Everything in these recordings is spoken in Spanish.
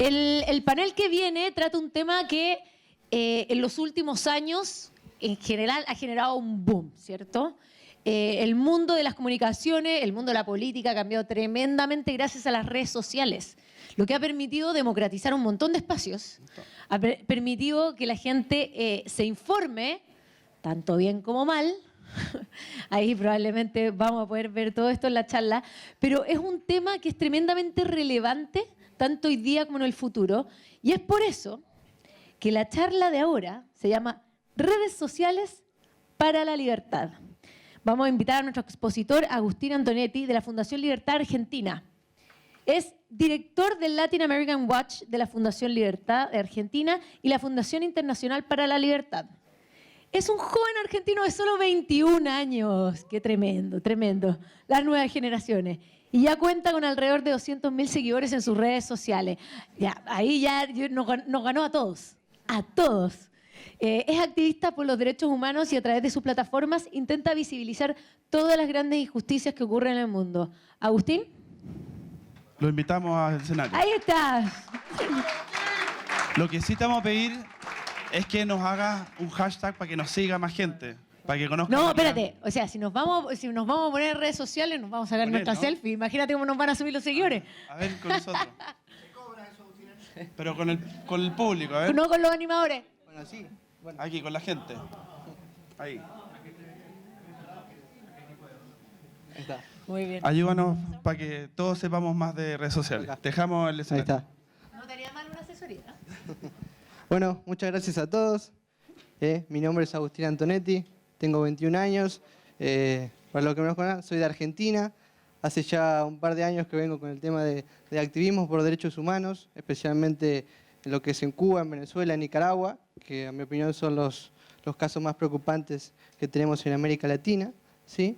El panel que viene trata un tema que en los últimos años, en general, ha generado un boom, ¿cierto? El mundo de las comunicaciones, el mundo de la política ha cambiado tremendamente gracias a las redes sociales, lo que ha permitido democratizar un montón de espacios, ha permitido que la gente se informe, tanto bien como mal. Ahí probablemente vamos a poder ver todo esto en la charla, pero es un tema que es tremendamente relevante, tanto hoy día como en el futuro, y es por eso que la charla de ahora se llama Redes Sociales para la Libertad. Vamos a invitar a nuestro expositor Agustín Antonetti de la Fundación Libertad Argentina. Es director del Latin American Watch de la Fundación Libertad de Argentina y la Fundación Internacional para la Libertad. Es un joven argentino de solo 21 años. Qué tremendo, tremendo. Las nuevas generaciones. Y ya cuenta con alrededor de 200.000 seguidores en sus redes sociales. Ya, ahí ya nos ganó a todos. A todos. Es activista por los derechos humanos y a través de sus plataformas intenta visibilizar todas las grandes injusticias que ocurren en el mundo. Agustín. Lo invitamos al escenario. Ahí está. Lo que sí te vamos a pedir es que nos haga un hashtag para que nos siga más gente, para que conozcan. No, espérate. O sea, si nos vamos a poner en redes sociales, nos vamos a sacar nuestra selfie. Imagínate cómo nos van a subir los seguidores. A ver, con nosotros. Pero con el público, a ver. No con los animadores. Bueno, sí. Bueno. Aquí, con la gente. Ahí. Ahí está. Muy bien. Ayúdanos para que todos sepamos más de redes sociales. Dejamos el escenario. Ahí está. No te haría mal una asesoría. Bueno, muchas gracias a todos. Mi nombre es Agustín Antonetti, tengo 21 años. Para los que me conozcan, soy de Argentina. Hace ya un par de años que vengo con el tema de activismo por derechos humanos, especialmente en lo que es en Cuba, en Venezuela, en Nicaragua, que a mi opinión son los casos más preocupantes que tenemos en América Latina, ¿sí?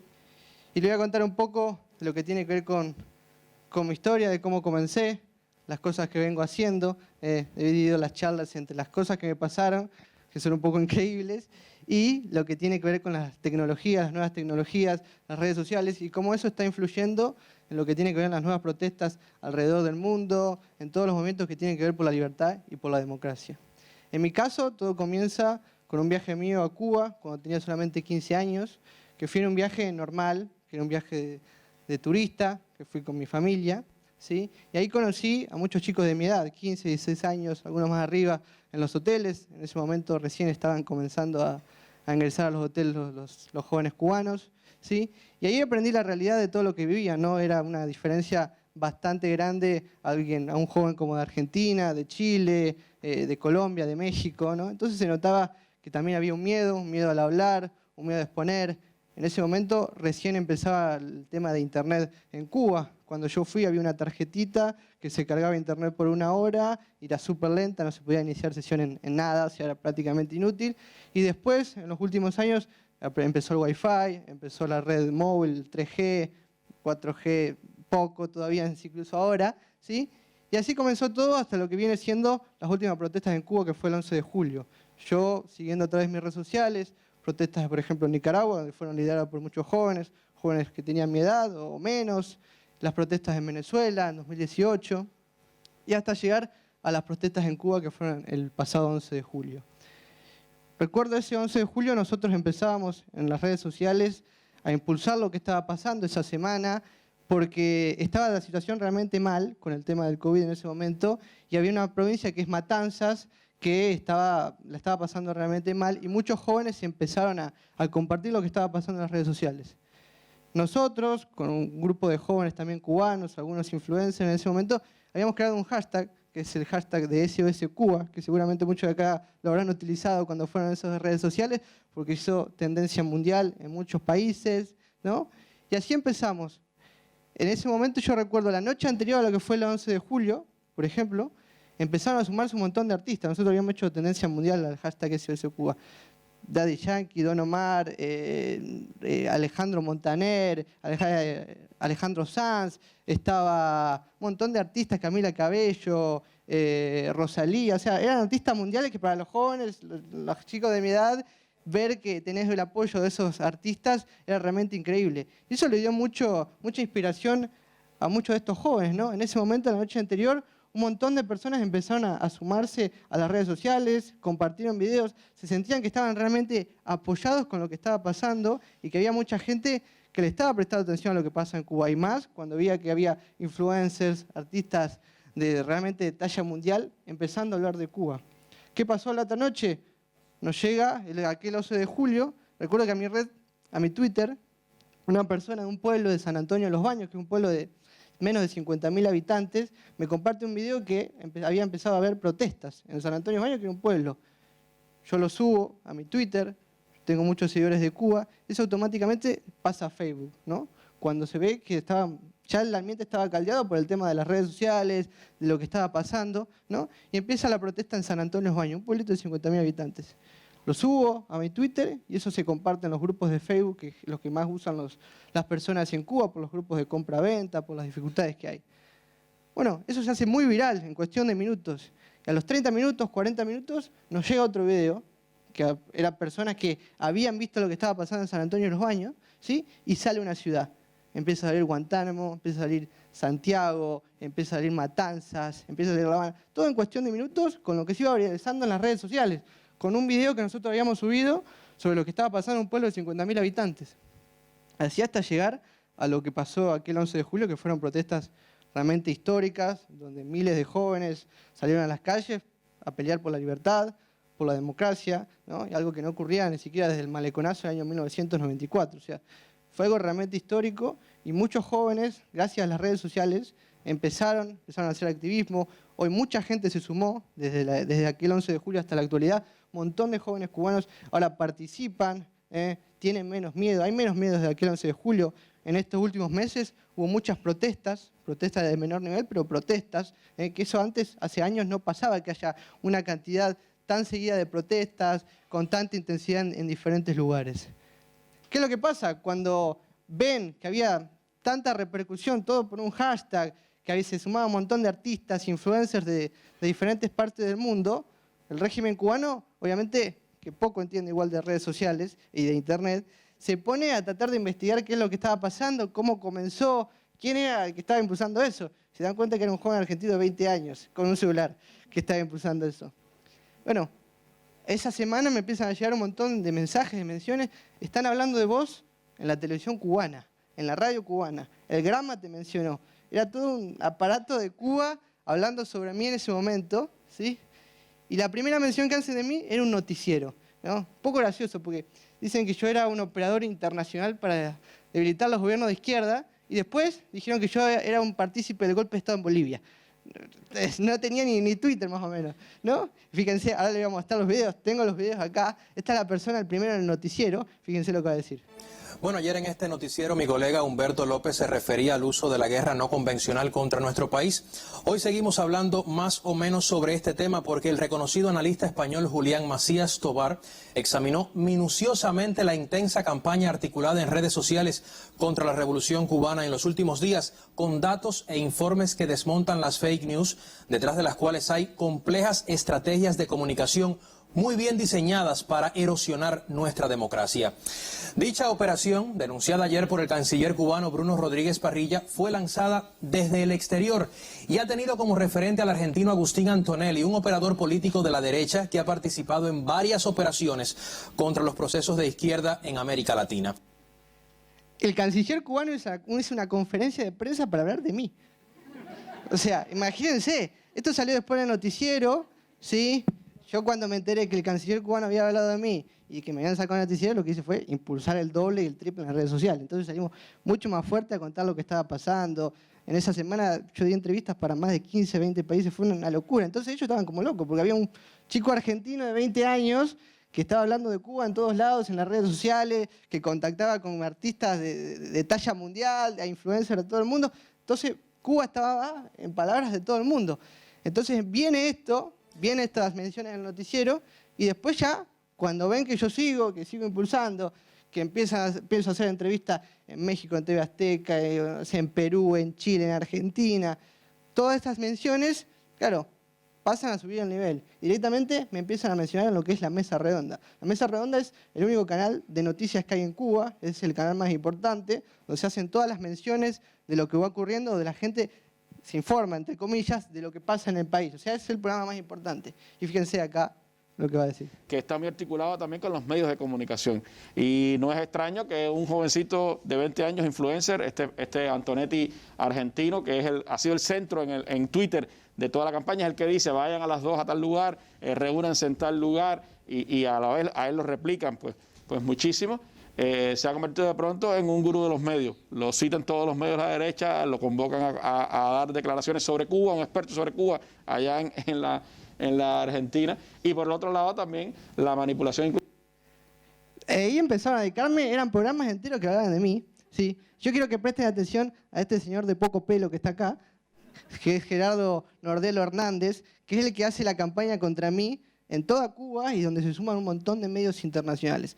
Y le voy a contar un poco de lo que tiene que ver con mi historia, de cómo comencé, las cosas que vengo haciendo. He dividido las charlas entre las cosas que me pasaron, que son un poco increíbles, y lo que tiene que ver con las tecnologías, las nuevas tecnologías, las redes sociales, y cómo eso está influyendo en lo que tiene que ver con las nuevas protestas alrededor del mundo, en todos los movimientos que tienen que ver por la libertad y por la democracia. En mi caso, todo comienza con un viaje mío a Cuba, cuando tenía solamente 15 años, que fue un viaje normal, que era un viaje de turista, que fui con mi familia, ¿sí? Y ahí conocí a muchos chicos de mi edad, 15, 16 años, algunos más arriba, en los hoteles. En ese momento recién estaban comenzando a ingresar a los hoteles los jóvenes cubanos, ¿sí? Y ahí aprendí la realidad de todo lo que vivía, ¿no? Era una diferencia bastante grande a un joven como de Argentina, de Chile, de Colombia, de México, ¿no? Entonces se notaba que también había un miedo al hablar, un miedo a exponer. En ese momento recién empezaba el tema de internet en Cuba. Cuando yo fui había una tarjetita que se cargaba internet por 1 hora, y era súper lenta, no se podía iniciar sesión en nada, o sea, era prácticamente inútil. Y después, en los últimos años, empezó el Wi-Fi, empezó la red móvil, 3G, 4G, poco todavía, incluso ahora, ¿sí? Y así comenzó todo hasta lo que viene siendo las últimas protestas en Cuba, que fue el 11 de julio. Yo, siguiendo a través de mis redes sociales, protestas, por ejemplo, en Nicaragua, donde fueron lideradas por muchos jóvenes que tenían mi edad o menos, las protestas en Venezuela en 2018, y hasta llegar a las protestas en Cuba que fueron el pasado 11 de julio. Recuerdo ese 11 de julio nosotros empezábamos en las redes sociales a impulsar lo que estaba pasando esa semana, porque estaba la situación realmente mal con el tema del COVID en ese momento, y había una provincia que es Matanzas, que la estaba pasando realmente mal, y muchos jóvenes empezaron a compartir lo que estaba pasando en las redes sociales. Nosotros, con un grupo de jóvenes también cubanos, algunos influencers en ese momento, habíamos creado un hashtag, que es el hashtag de SOS Cuba, que seguramente muchos de acá lo habrán utilizado cuando fueron a esas redes sociales, porque hizo tendencia mundial en muchos países, ¿no? Y así empezamos. En ese momento yo recuerdo la noche anterior a lo que fue el 11 de julio, por ejemplo, empezaron a sumarse un montón de artistas. Nosotros habíamos hecho tendencia mundial al hashtag SOS Cuba. Daddy Yankee, Don Omar, Alejandro Montaner, Alejandro Sanz, estaba un montón de artistas, Camila Cabello, Rosalía, o sea, eran artistas mundiales que para los jóvenes, los chicos de mi edad, ver que tenés el apoyo de esos artistas era realmente increíble. Y eso le dio mucha inspiración a muchos de estos jóvenes, ¿no? En ese momento, la noche anterior, un montón de personas empezaron a sumarse a las redes sociales, compartieron videos, se sentían que estaban realmente apoyados con lo que estaba pasando y que había mucha gente que le estaba prestando atención a lo que pasa en Cuba. Y más, cuando veía que había influencers, artistas realmente de talla mundial, empezando a hablar de Cuba. ¿Qué pasó la otra noche? Nos llega aquel 11 de julio, recuerdo que a mi Twitter, una persona de un pueblo de San Antonio de los Baños, que es un pueblo de menos de 50.000 habitantes, me comparte un video que había empezado a haber protestas en San Antonio de los Baños, que era un pueblo. Yo lo subo a mi Twitter, tengo muchos seguidores de Cuba, eso automáticamente pasa a Facebook, ¿no? Cuando se ve que ya el ambiente estaba caldeado por el tema de las redes sociales, de lo que estaba pasando, ¿no? Y empieza la protesta en San Antonio de los Baños, un pueblito de 50.000 habitantes. Lo subo a mi Twitter y eso se comparte en los grupos de Facebook, que los que más usan las personas en Cuba, por los grupos de compra-venta, por las dificultades que hay. Bueno, eso se hace muy viral en cuestión de minutos. Y a los 30 minutos, 40 minutos, nos llega otro video, que eran personas que habían visto lo que estaba pasando en San Antonio de los Baños, ¿sí? Y sale una ciudad. Empieza a salir Guantánamo, empieza a salir Santiago, empieza a salir Matanzas, empieza a salir La Habana. Todo en cuestión de minutos, con lo que se iba viralizando en las redes sociales, con un video que nosotros habíamos subido sobre lo que estaba pasando en un pueblo de 50.000 habitantes. Así hasta llegar a lo que pasó aquel 11 de julio, que fueron protestas realmente históricas, donde miles de jóvenes salieron a las calles a pelear por la libertad, por la democracia, ¿no? Y algo que no ocurría ni siquiera desde el maleconazo del año 1994. O sea, fue algo realmente histórico y muchos jóvenes, gracias a las redes sociales, empezaron a hacer activismo. Hoy mucha gente se sumó, desde aquel 11 de julio hasta la actualidad. Un montón de jóvenes cubanos ahora participan, tienen menos miedo. Hay menos miedo desde aquel 11 de julio. En estos últimos meses hubo muchas protestas de menor nivel, pero protestas, que eso antes, hace años, no pasaba, que haya una cantidad tan seguida de protestas, con tanta intensidad en diferentes lugares. ¿Qué es lo que pasa? Cuando ven que había tanta repercusión, todo por un hashtag, que a veces se sumaba un montón de artistas, influencers de diferentes partes del mundo, el régimen cubano, obviamente, que poco entiende igual de redes sociales y de internet, se pone a tratar de investigar qué es lo que estaba pasando, cómo comenzó, quién era el que estaba impulsando eso. Se dan cuenta que era un joven argentino de 20 años, con un celular, que estaba impulsando eso. Bueno, esa semana me empiezan a llegar un montón de mensajes, de menciones. Están hablando de vos en la televisión cubana, en la radio cubana. El Grama te mencionó. Era todo un aparato de Cuba hablando sobre mí en ese momento, ¿sí? Y la primera mención que hacen de mí era un noticiero, ¿no? Un poco gracioso, porque dicen que yo era un operador internacional para debilitar los gobiernos de izquierda, y después dijeron que yo era un partícipe del golpe de Estado en Bolivia. No tenía ni Twitter, más o menos, ¿no? Fíjense, ahora le voy a mostrar los videos. Tengo los videos acá. Esta es la persona, el primero en el noticiero. Fíjense lo que va a decir. Bueno, ayer en este noticiero mi colega Humberto López se refería al uso de la guerra no convencional contra nuestro país. Hoy seguimos hablando más o menos sobre este tema porque el reconocido analista español Julián Macías Tobar examinó minuciosamente la intensa campaña articulada en redes sociales contra la revolución cubana en los últimos días, con datos e informes que desmontan las fake news, detrás de las cuales hay complejas estrategias de comunicación muy bien diseñadas para erosionar nuestra democracia. Dicha operación, denunciada ayer por el canciller cubano Bruno Rodríguez Parrilla, fue lanzada desde el exterior y ha tenido como referente al argentino Agustín Antonelli, un operador político de la derecha que ha participado en varias operaciones contra los procesos de izquierda en América Latina. El canciller cubano hizo una conferencia de prensa para hablar de mí. O sea, imagínense, esto salió después del noticiero, ¿sí? Yo cuando me enteré que el canciller cubano había hablado de mí y que me habían sacado el noticiero, lo que hice fue impulsar el doble y el triple en las redes sociales. Entonces salimos mucho más fuerte a contar lo que estaba pasando. En esa semana yo di entrevistas para más de 15, 20 países, fue una locura. Entonces ellos estaban como locos, porque había un chico argentino de 20 años que estaba hablando de Cuba en todos lados, en las redes sociales, que contactaba con artistas de talla mundial, de influencers de todo el mundo. Entonces Cuba estaba en palabras de todo el mundo. Entonces viene estas menciones en el noticiero y después ya, cuando ven que yo que sigo impulsando, que empiezo a hacer entrevistas en México, en TV Azteca, en Perú, en Chile, en Argentina, todas estas menciones, claro, pasan a subir el nivel. Directamente me empiezan a mencionar en lo que es la Mesa Redonda. La Mesa Redonda es el único canal de noticias que hay en Cuba, es el canal más importante, donde se hacen todas las menciones de lo que va ocurriendo, de la gente se informa, entre comillas, de lo que pasa en el país. O sea, ese es el programa más importante. Y fíjense acá lo que va a decir. Que está muy articulado también con los medios de comunicación. Y no es extraño que un jovencito de 20 años, influencer, este Antonetti argentino, que ha sido el centro en Twitter de toda la campaña, es el que dice, vayan a las 2 a tal lugar, reúnanse en tal lugar, y a la vez a él lo replican pues muchísimo. Se ha convertido de pronto en un gurú de los medios. Lo citan todos los medios de la derecha, lo convocan a dar declaraciones sobre Cuba, un experto sobre Cuba allá en la Argentina. Y por el otro lado también la manipulación. Y empezaron a dedicarme, eran programas enteros que hablaban de mí. ¿Sí? Yo quiero que presten atención a este señor de poco pelo que está acá, que es Gerardo Nordelo Hernández, que es el que hace la campaña contra mí en toda Cuba y donde se suman un montón de medios internacionales.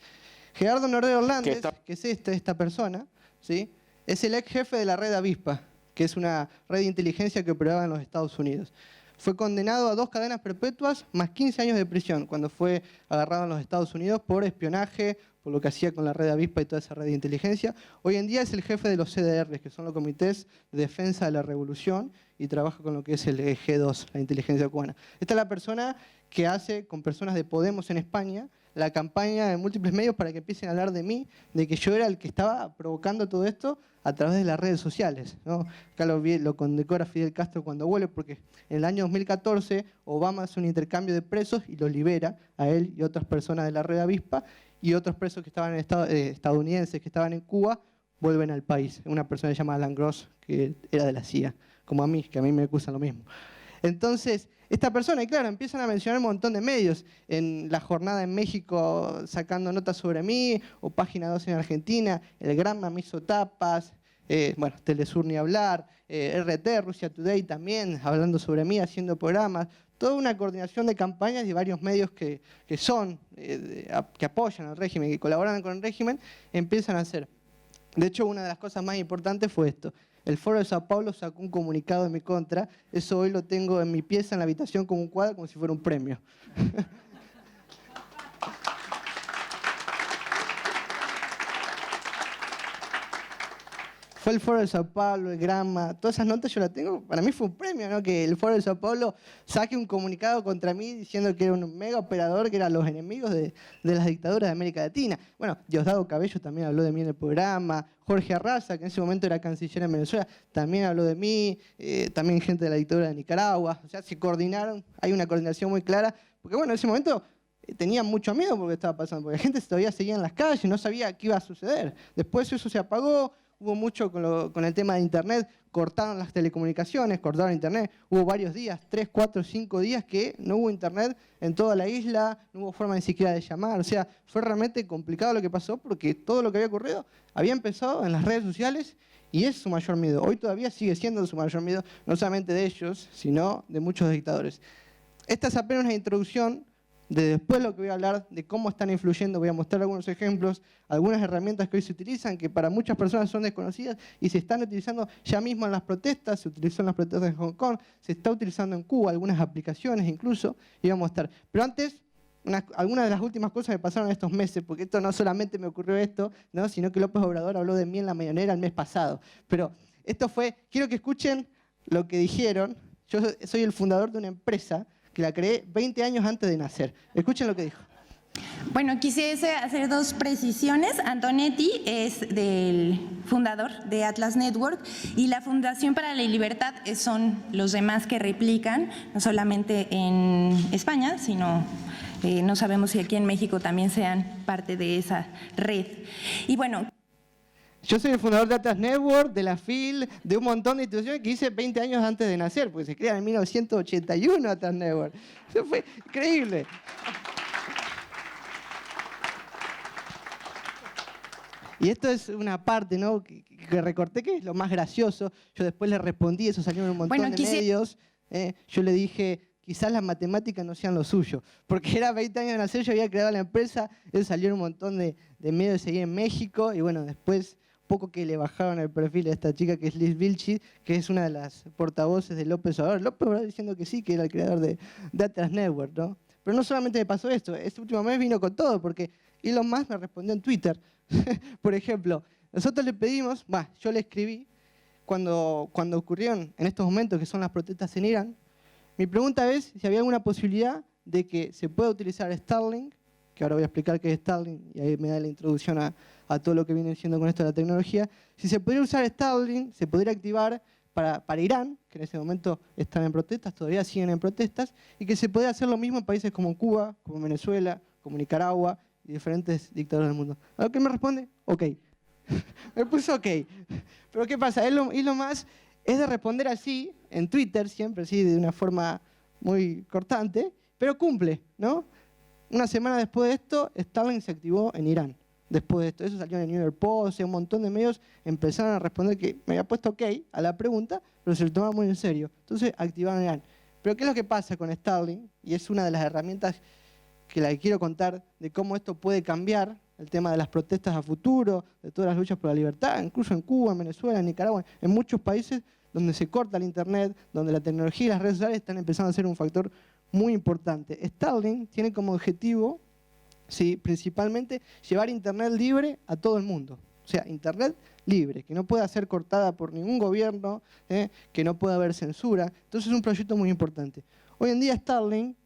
Gerardo Nordelo Hernández, que es esta persona, ¿sí? Es el ex jefe de la red Avispa, que es una red de inteligencia que operaba en los Estados Unidos. Fue condenado a 2 cadenas perpetuas más 15 años de prisión cuando fue agarrado en los Estados Unidos por espionaje, por lo que hacía con la red Avispa y toda esa red de inteligencia. Hoy en día es el jefe de los CDR, que son los Comités de Defensa de la Revolución, y trabaja con lo que es el G2, la inteligencia cubana. Esta es la persona que hace con personas de Podemos en España la campaña en múltiples medios para que empiecen a hablar de mí, de que yo era el que estaba provocando todo esto a través de las redes sociales, ¿no? Acá lo condecora Fidel Castro cuando vuelve, porque en el año 2014 Obama hace un intercambio de presos y los libera a él y otras personas de la red Avispa, y otros presos que estaban estadounidenses que estaban en Cuba vuelven al país. Una persona se llama Alan Gross, que era de la CIA, como a mí, que a mí me acusan lo mismo. Entonces, esta persona, y claro, empiezan a mencionar un montón de medios. En La Jornada en México sacando notas sobre mí, o Página 12 en Argentina, El Granma me hizo tapas, bueno, Telesur ni hablar, RT, Russia Today también, hablando sobre mí, haciendo programas. Toda una coordinación de campañas de varios medios que apoyan al régimen, que colaboran con el régimen, empiezan a hacer. De hecho, una de las cosas más importantes fue esto. El Foro de Sao Paulo sacó un comunicado en mi contra. Eso hoy lo tengo en mi pieza, en la habitación, como un cuadro, como si fuera un premio. Fue el Foro de Sao Paulo, el Granma, todas esas notas yo las tengo. Para mí fue un premio, ¿no? Que el Foro de Sao Paulo saque un comunicado contra mí diciendo que era un mega operador, que eran los enemigos de las dictaduras de América Latina. Bueno, Diosdado Cabello también habló de mí en el programa. Jorge Arraza, que en ese momento era canciller en Venezuela, también habló de mí. También gente de la dictadura de Nicaragua. O sea, se coordinaron. Hay una coordinación muy clara. Porque bueno, en ese momento tenían mucho miedo por lo que estaba pasando. Porque la gente todavía seguía en las calles, no sabía qué iba a suceder. Después eso se apagó. Hubo mucho con el tema de Internet, cortaron las telecomunicaciones, cortaron Internet. Hubo varios días, 3, 4, 5 días que no hubo Internet en toda la isla, no hubo forma ni siquiera de llamar. O sea, fue realmente complicado lo que pasó porque todo lo que había ocurrido había empezado en las redes sociales y es su mayor miedo. Hoy todavía sigue siendo su mayor miedo, no solamente de ellos, sino de muchos dictadores. Esta es apenas una introducción de después lo que voy a hablar, de cómo están influyendo. Voy a mostrar algunos ejemplos, algunas herramientas que hoy se utilizan, que para muchas personas son desconocidas y se están utilizando ya mismo en las protestas. Se utilizó en las protestas en Hong Kong, se está utilizando en Cuba, algunas aplicaciones incluso, y voy a mostrar. Pero antes, algunas de las últimas cosas que pasaron estos meses, porque esto no solamente me ocurrió esto, ¿no? Sino que López Obrador habló de mí en La Mañanera el mes pasado. Pero esto fue, quiero que escuchen lo que dijeron. Yo soy el fundador de una empresa que la creé 20 años antes de nacer. Escuchen lo que dijo. Bueno, quisiese hacer 2 precisiones. Antonetti es del fundador de Atlas Network y la Fundación para la Libertad son los demás que replican, no solamente en España, sino no sabemos si aquí en México también sean parte de esa red. Y bueno, yo soy el fundador de Atlas Network, de la FIL, de un montón de instituciones que hice 20 años antes de nacer, porque se crean en 1981 Atlas Network. Eso fue increíble. Y esto es una parte, ¿no?, que recorté, que es lo más gracioso. Yo después le respondí, eso salió en un montón de medios. Yo le dije, quizás las matemáticas no sean lo suyo, porque era 20 años de nacer, yo había creado la empresa, eso salió en un montón de medios de seguir en México, y bueno, después poco que le bajaron el perfil a esta chica que es Liz Vilchis, que es una de las portavoces de López Obrador. López Obrador diciendo que sí, que era el creador de Atlas Network, ¿no? Pero no solamente me pasó esto, este último mes vino con todo, porque Elon Musk me respondió en Twitter. Por ejemplo, nosotros le pedimos, yo le escribí cuando ocurrieron en estos momentos que son las protestas en Irán, mi pregunta es si había alguna posibilidad de que se pueda utilizar Starlink, que ahora voy a explicar qué es Starlink y ahí me da la introducción a todo lo que viene siendo con esto de la tecnología. Si se pudiera usar Starlink, se podría activar para Irán, que en ese momento están en protestas, todavía siguen en protestas, y que se puede hacer lo mismo en países como Cuba, como Venezuela, como Nicaragua y diferentes dictadores del mundo. ¿A lo que me responde? Ok. Me puso ok. Pero ¿qué pasa? Elon Musk es de responder así, en Twitter siempre, así de una forma muy cortante, pero cumple, ¿no? Una semana después de esto, Starlink se activó en Irán. Después de esto, eso salió en el New York Post, un montón de medios empezaron a responder que me había puesto ok a la pregunta, pero se lo tomaba muy en serio. Entonces activaron Irán. Pero ¿qué es lo que pasa con Starlink? Y es una de las herramientas que la quiero contar de cómo esto puede cambiar el tema de las protestas a futuro, de todas las luchas por la libertad, incluso en Cuba, en Venezuela, en Nicaragua, en muchos países donde se corta el internet, donde la tecnología y las redes sociales están empezando a ser un factor muy importante. Starlink tiene como objetivo, sí, principalmente, llevar internet libre a todo el mundo. O sea, internet libre, que no pueda ser cortada por ningún gobierno, que no pueda haber censura. Entonces es un proyecto muy importante. Hoy en día Starlink,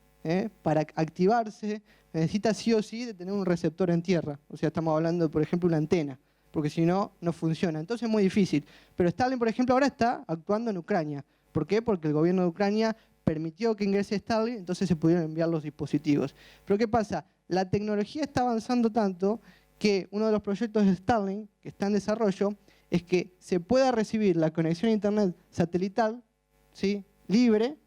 para activarse, necesita sí o sí de tener un receptor en tierra. O sea, estamos hablando, por ejemplo, una antena, porque si no, no funciona. Entonces es muy difícil. Pero Starlink, por ejemplo, ahora está actuando en Ucrania. ¿Por qué? Porque el gobierno de Ucrania permitió que ingrese Starlink, entonces se pudieron enviar los dispositivos. Pero ¿qué pasa? La tecnología está avanzando tanto que uno de los proyectos de Starlink, que está en desarrollo, es que se pueda recibir la conexión a internet satelital, ¿sí?, libre,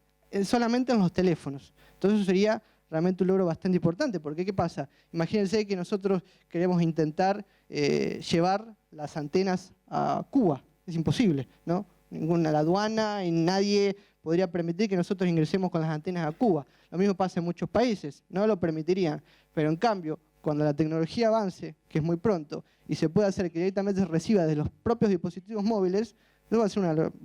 solamente en los teléfonos. Entonces eso sería realmente un logro bastante importante, porque ¿qué pasa? Imagínense que nosotros queremos intentar llevar las antenas a Cuba. Es imposible, ¿no? Ninguna la aduana y nadie podría permitir que nosotros ingresemos con las antenas a Cuba. Lo mismo pasa en muchos países, no lo permitirían. Pero en cambio, cuando la tecnología avance, que es muy pronto, y se puede hacer que directamente se reciba desde los propios dispositivos móviles, eso va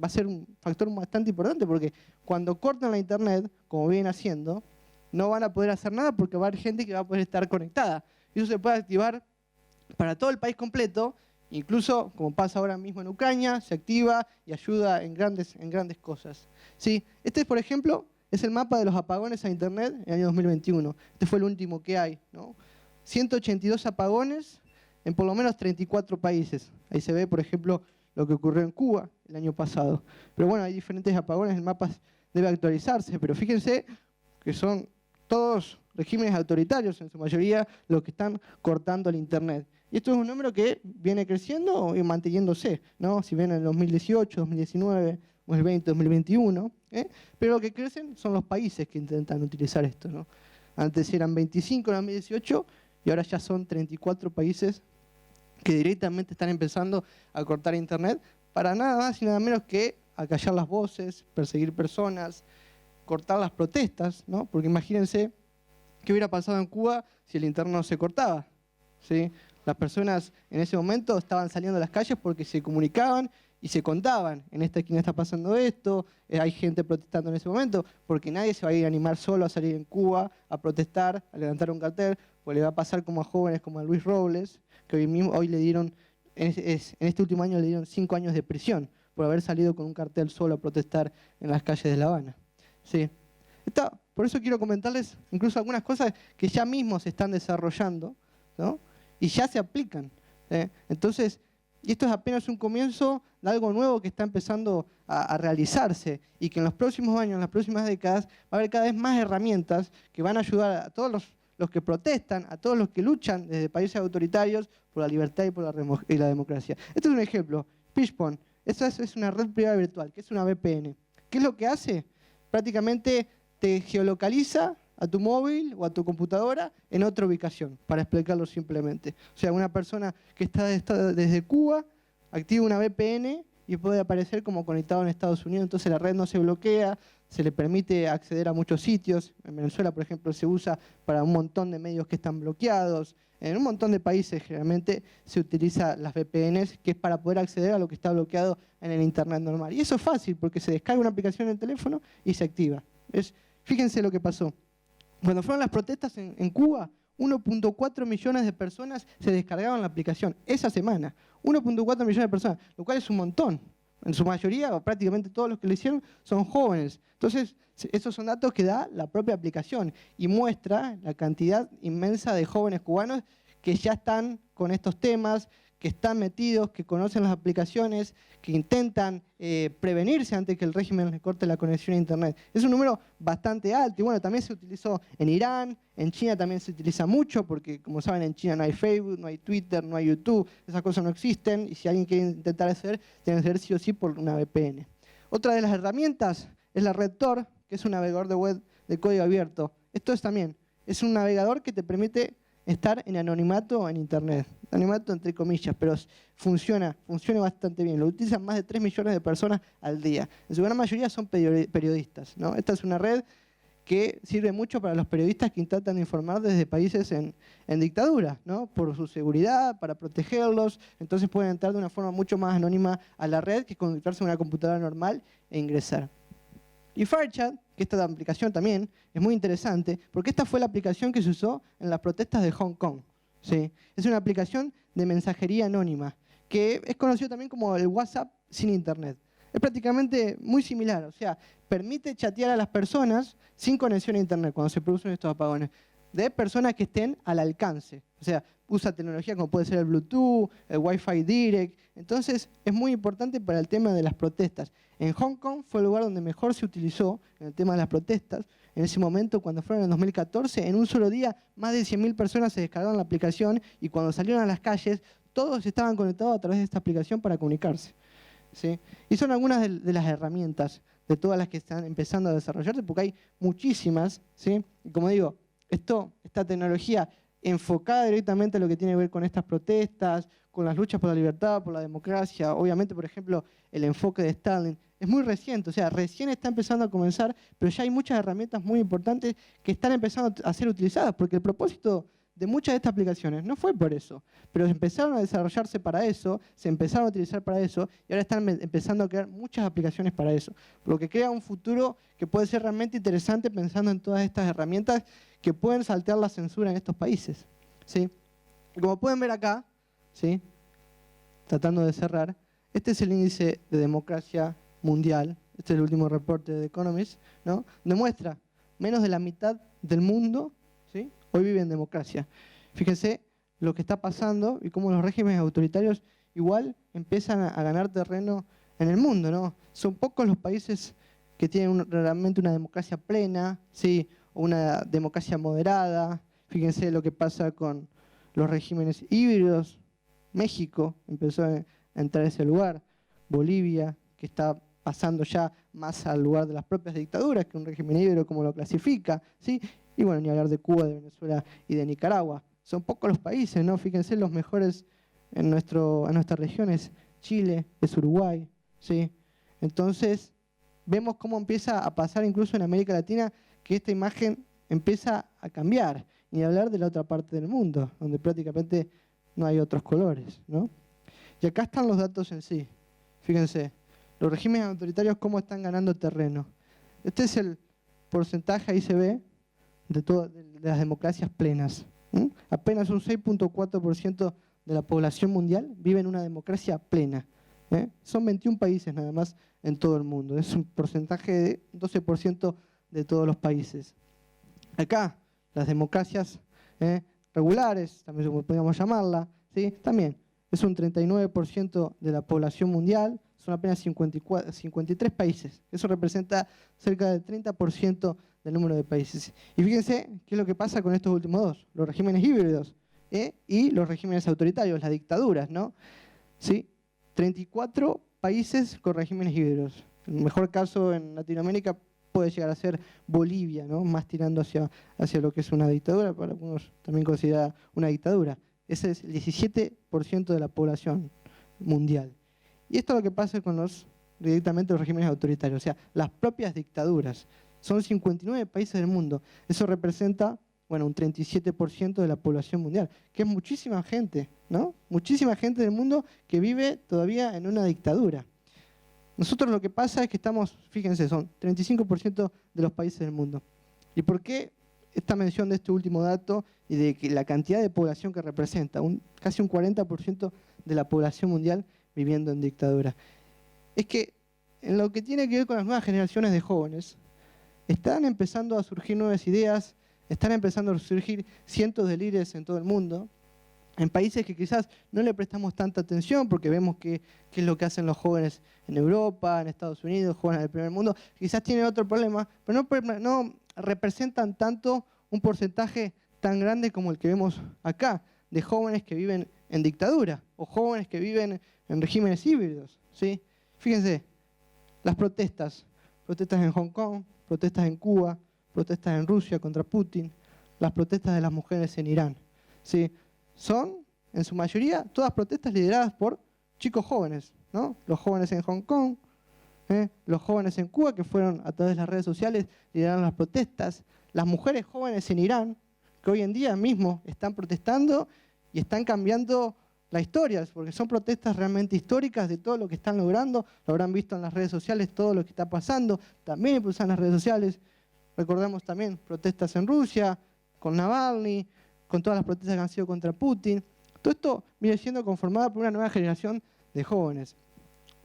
a ser un factor bastante importante, porque cuando cortan la internet, como vienen haciendo, no van a poder hacer nada porque va a haber gente que va a poder estar conectada. Y eso se puede activar para todo el país completo, incluso, como pasa ahora mismo en Ucrania, se activa y ayuda en grandes cosas. ¿Sí? Este, por ejemplo, es el mapa de los apagones a internet en el año 2021. Este fue el último que hay, ¿no? 182 apagones en por lo menos 34 países. Ahí se ve, por ejemplo, lo que ocurrió en Cuba el año pasado. Pero bueno, hay diferentes apagones, el mapa debe actualizarse, pero fíjense que son todos regímenes autoritarios, en su mayoría los que están cortando el internet. Y esto es un número que viene creciendo y manteniéndose, ¿no? Si ven en el 2018, 2019, 2020, 2021, pero lo que crecen son los países que intentan utilizar esto, ¿no? Antes eran 25 en 2018 y ahora ya son 34 países que directamente están empezando a cortar internet para nada más y nada menos que acallar las voces, perseguir personas, cortar las protestas, ¿no? Porque imagínense qué hubiera pasado en Cuba si el internet no se cortaba, ¿sí? Las personas en ese momento estaban saliendo a las calles porque se comunicaban y se contaban. En esta esquina está pasando esto, hay gente protestando en ese momento, porque nadie se va a ir a animar solo a salir en Cuba a protestar, a levantar un cartel, pues le va a pasar como a jóvenes como a Luis Robles, que hoy le dieron, en este último año le dieron 5 años de prisión por haber salido con un cartel solo a protestar en las calles de La Habana. Sí. Por eso quiero comentarles incluso algunas cosas que ya mismo se están desarrollando, ¿no? Y ya se aplican. Entonces, y esto es apenas un comienzo de algo nuevo que está empezando a realizarse y que en los próximos años, en las próximas décadas, va a haber cada vez más herramientas que van a ayudar a todos los que protestan, a todos los que luchan desde países autoritarios por la libertad y por la democracia. Este es un ejemplo. Fishbone. Esta es una red privada virtual, que es una VPN. ¿Qué es lo que hace? Prácticamente te geolocaliza a tu móvil o a tu computadora en otra ubicación, para explicarlo simplemente. O sea, una persona que está desde Cuba activa una VPN y puede aparecer como conectado en Estados Unidos, entonces la red no se bloquea, se le permite acceder a muchos sitios. En Venezuela, por ejemplo, se usa para un montón de medios que están bloqueados. En un montón de países generalmente se utiliza las VPNs, que es para poder acceder a lo que está bloqueado en el internet normal. Y eso es fácil, porque se descarga una aplicación en el teléfono y se activa. Fíjense lo que pasó. Cuando fueron las protestas en Cuba, 1.4 millones de personas se descargaban la aplicación esa semana. 1.4 millones de personas, lo cual es un montón. en su mayoría, o prácticamente todos los que lo hicieron, son jóvenes. Entonces, esos son datos que da la propia aplicación y muestra la cantidad inmensa de jóvenes cubanos que ya están con estos temas, que están metidos, que conocen las aplicaciones, que intentan prevenirse antes que el régimen les corte la conexión a Internet. Es un número bastante alto y bueno, también se utilizó en Irán, en China también se utiliza mucho porque como saben en China no hay Facebook, no hay Twitter, no hay YouTube, esas cosas no existen y si alguien quiere intentar hacer, tiene que hacer sí o sí por una VPN. Otra de las herramientas es la red Tor, que es un navegador de web de código abierto. Esto es un navegador que te permite estar en anonimato en Internet. Anonimato entre comillas, pero funciona bastante bien. Lo utilizan más de 3 millones de personas al día. En su gran mayoría son periodistas, ¿no? Esta es una red que sirve mucho para los periodistas que intentan informar desde países en dictadura, ¿no? Por su seguridad, para protegerlos. Entonces pueden entrar de una forma mucho más anónima a la red que conectarse a una computadora normal e ingresar. Y FireChat, que esta aplicación también es muy interesante, porque esta fue la aplicación que se usó en las protestas de Hong Kong. ¿Sí? Es una aplicación de mensajería anónima, que es conocido también como el WhatsApp sin Internet. Es prácticamente muy similar, o sea, permite chatear a las personas sin conexión a Internet cuando se producen estos apagones, de personas que estén al alcance. O sea, usa tecnología como puede ser el Bluetooth, el Wi-Fi Direct. Entonces, es muy importante para el tema de las protestas. En Hong Kong fue el lugar donde mejor se utilizó en el tema de las protestas. En ese momento, cuando fueron en 2014, en un solo día, más de 100.000 personas se descargaron la aplicación y cuando salieron a las calles, todos estaban conectados a través de esta aplicación para comunicarse. ¿Sí? Y son algunas de las herramientas, de todas las que están empezando a desarrollarse, porque hay muchísimas. ¿Sí? Y como digo, esta tecnología enfocada directamente a lo que tiene que ver con estas protestas, con las luchas por la libertad, por la democracia. Obviamente, por ejemplo, el enfoque de Starlink es muy reciente, o sea, recién está empezando a comenzar, pero ya hay muchas herramientas muy importantes que están empezando a ser utilizadas, porque el propósito de muchas de estas aplicaciones no fue por eso, pero empezaron a desarrollarse para eso, se empezaron a utilizar para eso, y ahora están empezando a crear muchas aplicaciones para eso, lo que crea un futuro que puede ser realmente interesante pensando en todas estas herramientas que pueden saltear la censura en estos países. ¿Sí? Y como pueden ver acá, ¿sí? Tratando de cerrar, este es el índice de democracia mundial, este es el último reporte de The Economist, ¿no? Demuestra menos de la mitad del mundo, ¿sí? Hoy vive en democracia. Fíjense lo que está pasando y cómo los regímenes autoritarios igual empiezan a ganar terreno en el mundo, ¿no? Son pocos los países que tienen realmente una democracia plena, ¿sí? O una democracia moderada. Fíjense lo que pasa con los regímenes híbridos. México empezó a entrar a ese lugar. Bolivia, que está pasando ya más al lugar de las propias dictaduras, que un régimen híbrido como lo clasifica, ¿sí? Y bueno, ni hablar de Cuba, de Venezuela y de Nicaragua. Son pocos los países, ¿no? Fíjense, los mejores en nuestras regiones, Chile, es Uruguay, ¿sí? Entonces, vemos cómo empieza a pasar incluso en América Latina, que esta imagen empieza a cambiar. Ni hablar de la otra parte del mundo, donde prácticamente no hay otros colores, ¿no? Y acá están los datos en sí. Fíjense, los regímenes autoritarios cómo están ganando terreno. Este es el porcentaje, ahí se ve, de las democracias plenas. Apenas un 6.4% de la población mundial vive en una democracia plena. Son 21 países nada más en todo el mundo. Es un porcentaje de 12% de todos los países. Acá, las democracias regulares, también podríamos llamarla, ¿sí? También es un 39% de la población mundial, son apenas 53 países. Eso representa cerca del 30% del número de países. Y fíjense qué es lo que pasa con estos últimos dos, los regímenes híbridos y los regímenes autoritarios, las dictaduras, ¿no? ¿Sí? 34 países con regímenes híbridos. El mejor caso en Latinoamérica puede llegar a ser Bolivia, ¿no? Más tirando hacia lo que es una dictadura, para algunos también considera una dictadura. Ese es el 17% de la población mundial. Y esto es lo que pasa con directamente los regímenes autoritarios, o sea, las propias dictaduras. Son 59 países del mundo. Eso representa, bueno, un 37% de la población mundial, que es muchísima gente, ¿no? Muchísima gente del mundo que vive todavía en una dictadura. Nosotros lo que pasa es que estamos, fíjense, son 35% de los países del mundo. ¿Y por qué esta mención de este último dato y de que la cantidad de población que representa? Casi un 40% de la población mundial viviendo en dictadura. es que en lo que tiene que ver con las nuevas generaciones de jóvenes, están empezando a surgir nuevas ideas, están empezando a surgir cientos de líderes en todo el mundo, en países que quizás no le prestamos tanta atención porque vemos qué es lo que hacen los jóvenes en Europa, en Estados Unidos, jóvenes del primer mundo, quizás tienen otro problema, pero no representan tanto un porcentaje tan grande como el que vemos acá, de jóvenes que viven en dictadura o jóvenes que viven en regímenes híbridos, ¿sí? Fíjense, las protestas en Hong Kong, protestas en Cuba, protestas en Rusia contra Putin, las protestas de las mujeres en Irán, ¿sí? Son, en su mayoría, todas protestas lideradas por chicos jóvenes, ¿no? Los jóvenes en Hong Kong, los jóvenes en Cuba que fueron a través de las redes sociales, lideraron las protestas, las mujeres jóvenes en Irán, que hoy en día mismo están protestando y están cambiando la historia, porque son protestas realmente históricas de todo lo que están logrando, lo habrán visto en las redes sociales, todo lo que está pasando, también impulsan las redes sociales. Recordemos también protestas en Rusia, con Navalny, con todas las protestas que han sido contra Putin. Todo esto viene siendo conformado por una nueva generación de jóvenes.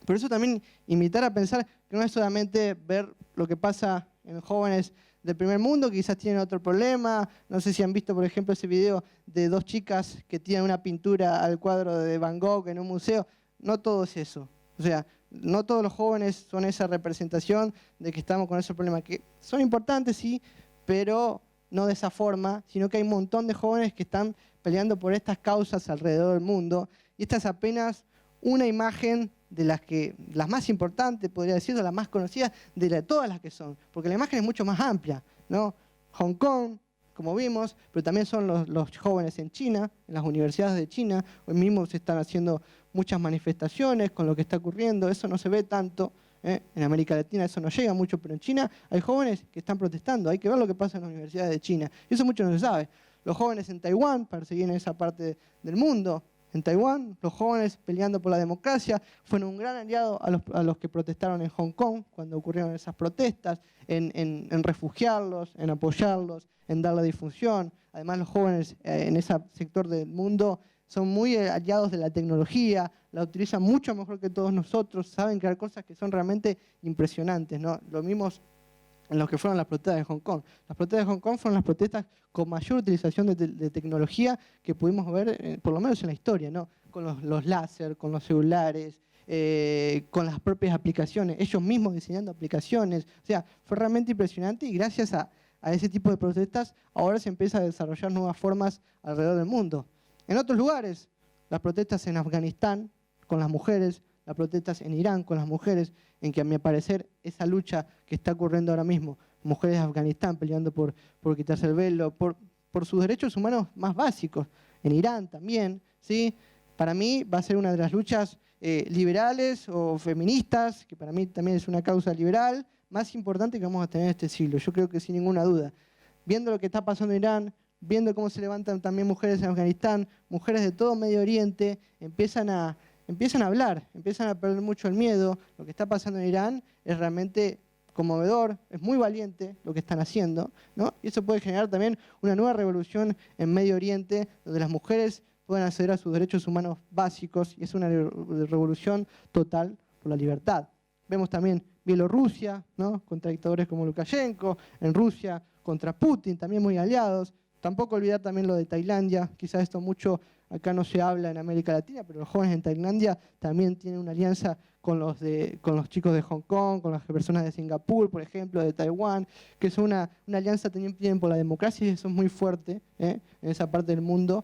Por eso también invitar a pensar que no es solamente ver lo que pasa en jóvenes del primer mundo, que quizás tienen otro problema. No sé si han visto, por ejemplo, ese video de dos chicas que tienen una pintura al cuadro de Van Gogh en un museo. No todo es eso. O sea, no todos los jóvenes son esa representación de que estamos con ese problema, que son importantes, sí, pero no de esa forma, sino que hay un montón de jóvenes que están peleando por estas causas alrededor del mundo. Y esta es apenas una imagen de las más importantes, podría decir, de las más conocidas, de todas las que son. Porque la imagen es mucho más amplia, ¿no? Hong Kong, como vimos, pero también son los jóvenes en China, en las universidades de China. Hoy mismo se están haciendo muchas manifestaciones con lo que está ocurriendo. Eso no se ve tanto. En América Latina eso no llega mucho, pero en China hay jóvenes que están protestando. Hay que ver lo que pasa en las universidades de China. Y eso mucho no se sabe. Los jóvenes en Taiwán, para seguir en esa parte del mundo, en Taiwán, los jóvenes peleando por la democracia fueron un gran aliado a los que protestaron en Hong Kong cuando ocurrieron esas protestas, en refugiarlos, en apoyarlos, en dar la difusión. Además, los jóvenes en ese sector del mundo son muy aliados de la tecnología, la utilizan mucho mejor que todos nosotros, saben crear cosas que son realmente impresionantes, ¿no? Lo mismos en lo que fueron las protestas de Hong Kong. Las protestas de Hong Kong fueron las protestas con mayor utilización de tecnología que pudimos ver, por lo menos en la historia, ¿no? Con los láser, con los celulares, con las propias aplicaciones, ellos mismos diseñando aplicaciones. O sea, fue realmente impresionante y gracias a ese tipo de protestas ahora se empieza a desarrollar nuevas formas alrededor del mundo. En otros lugares, las protestas en Afganistán con las mujeres, las protestas en Irán con las mujeres, en que a mi parecer esa lucha que está ocurriendo ahora mismo, mujeres de Afganistán peleando por quitarse el velo, por sus derechos humanos más básicos, en Irán también, ¿sí? Para mí va a ser una de las luchas liberales o feministas, que para mí también es una causa liberal, más importante que vamos a tener en este siglo, yo creo que sin ninguna duda. Viendo lo que está pasando en Irán, viendo cómo se levantan también mujeres en Afganistán, mujeres de todo Medio Oriente, empiezan a hablar, empiezan a perder mucho el miedo. Lo que está pasando en Irán es realmente conmovedor, es muy valiente lo que están haciendo, ¿no? Y eso puede generar también una nueva revolución en Medio Oriente, donde las mujeres puedan acceder a sus derechos humanos básicos, y es una revolución total por la libertad. Vemos también Bielorrusia, ¿no? Contra dictadores como Lukashenko, en Rusia contra Putin, también muy aliados. Tampoco olvidar también lo de Tailandia, quizás esto mucho acá no se habla en América Latina, pero los jóvenes en Tailandia también tienen una alianza con los chicos de Hong Kong, con las personas de Singapur, por ejemplo, de Taiwán, que es una alianza también tienen por la democracia y eso es muy fuerte en esa parte del mundo.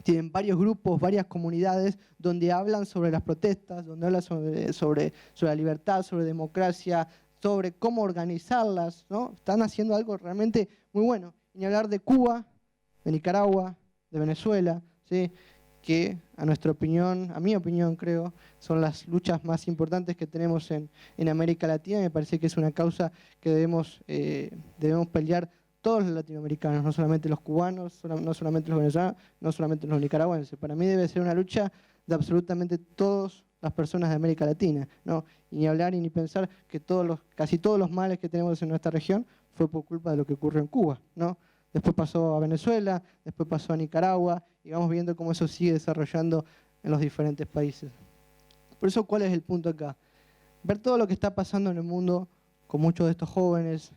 Tienen varios grupos, varias comunidades donde hablan sobre las protestas, donde hablan sobre la libertad, sobre democracia, sobre cómo organizarlas, ¿no? Están haciendo algo realmente muy bueno. Y ni hablar de Cuba, de Nicaragua, de Venezuela, ¿sí? Que a mi opinión creo, son las luchas más importantes que tenemos en América Latina. Me parece que es una causa que debemos pelear todos los latinoamericanos, no solamente los cubanos, no solamente los venezolanos, no solamente los nicaragüenses. Para mí debe ser una lucha de absolutamente todas las personas de América Latina, ¿no? Y ni hablar y ni pensar que casi todos los males que tenemos en nuestra región fue por culpa de lo que ocurrió en Cuba, ¿no? Después pasó a Venezuela, después pasó a Nicaragua, y vamos viendo cómo eso sigue desarrollando en los diferentes países. Por eso, ¿cuál es el punto acá? ver todo lo que está pasando en el mundo con muchos de estos jóvenes,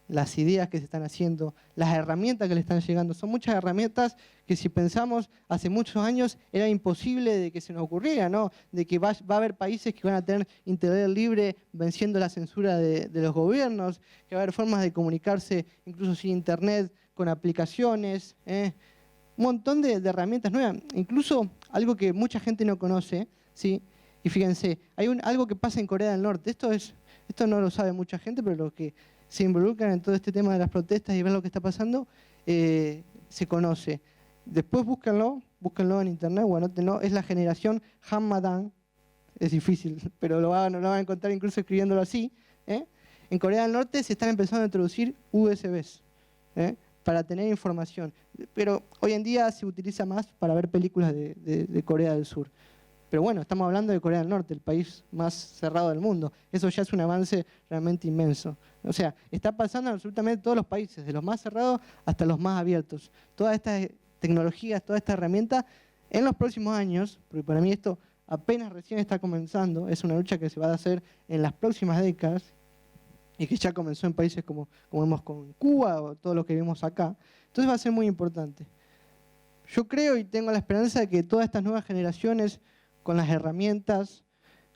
las ideas que se están haciendo, las herramientas que le están llegando. Son muchas herramientas que si pensamos hace muchos años era imposible de que se nos ocurriera, ¿no? De que va a haber países que van a tener internet libre venciendo la censura de los gobiernos, que va a haber formas de comunicarse incluso sin internet, con aplicaciones, un montón de herramientas nuevas. Incluso algo que mucha gente no conoce, ¿sí? Y fíjense, hay algo que pasa en Corea del Norte. Esto no lo sabe mucha gente, pero los que se involucran en todo este tema de las protestas y ven lo que está pasando, se conoce. Después búsquenlo en internet, bueno, no, es la generación Hamadan, es difícil, pero lo van a encontrar incluso escribiéndolo así. En Corea del Norte se están empezando a introducir USBs para tener información, pero hoy en día se utiliza más para ver películas de Corea del Sur. Pero bueno, estamos hablando de Corea del Norte, el país más cerrado del mundo. Eso ya es un avance realmente inmenso. O sea, está pasando en absolutamente todos los países, de los más cerrados hasta los más abiertos. Todas estas tecnologías, toda esta herramienta, en los próximos años, porque para mí esto apenas recién está comenzando, es una lucha que se va a hacer en las próximas décadas, y que ya comenzó en países como vemos con Cuba o todo lo que vemos acá. Entonces va a ser muy importante. Yo creo y tengo la esperanza de que todas estas nuevas generaciones, con las herramientas,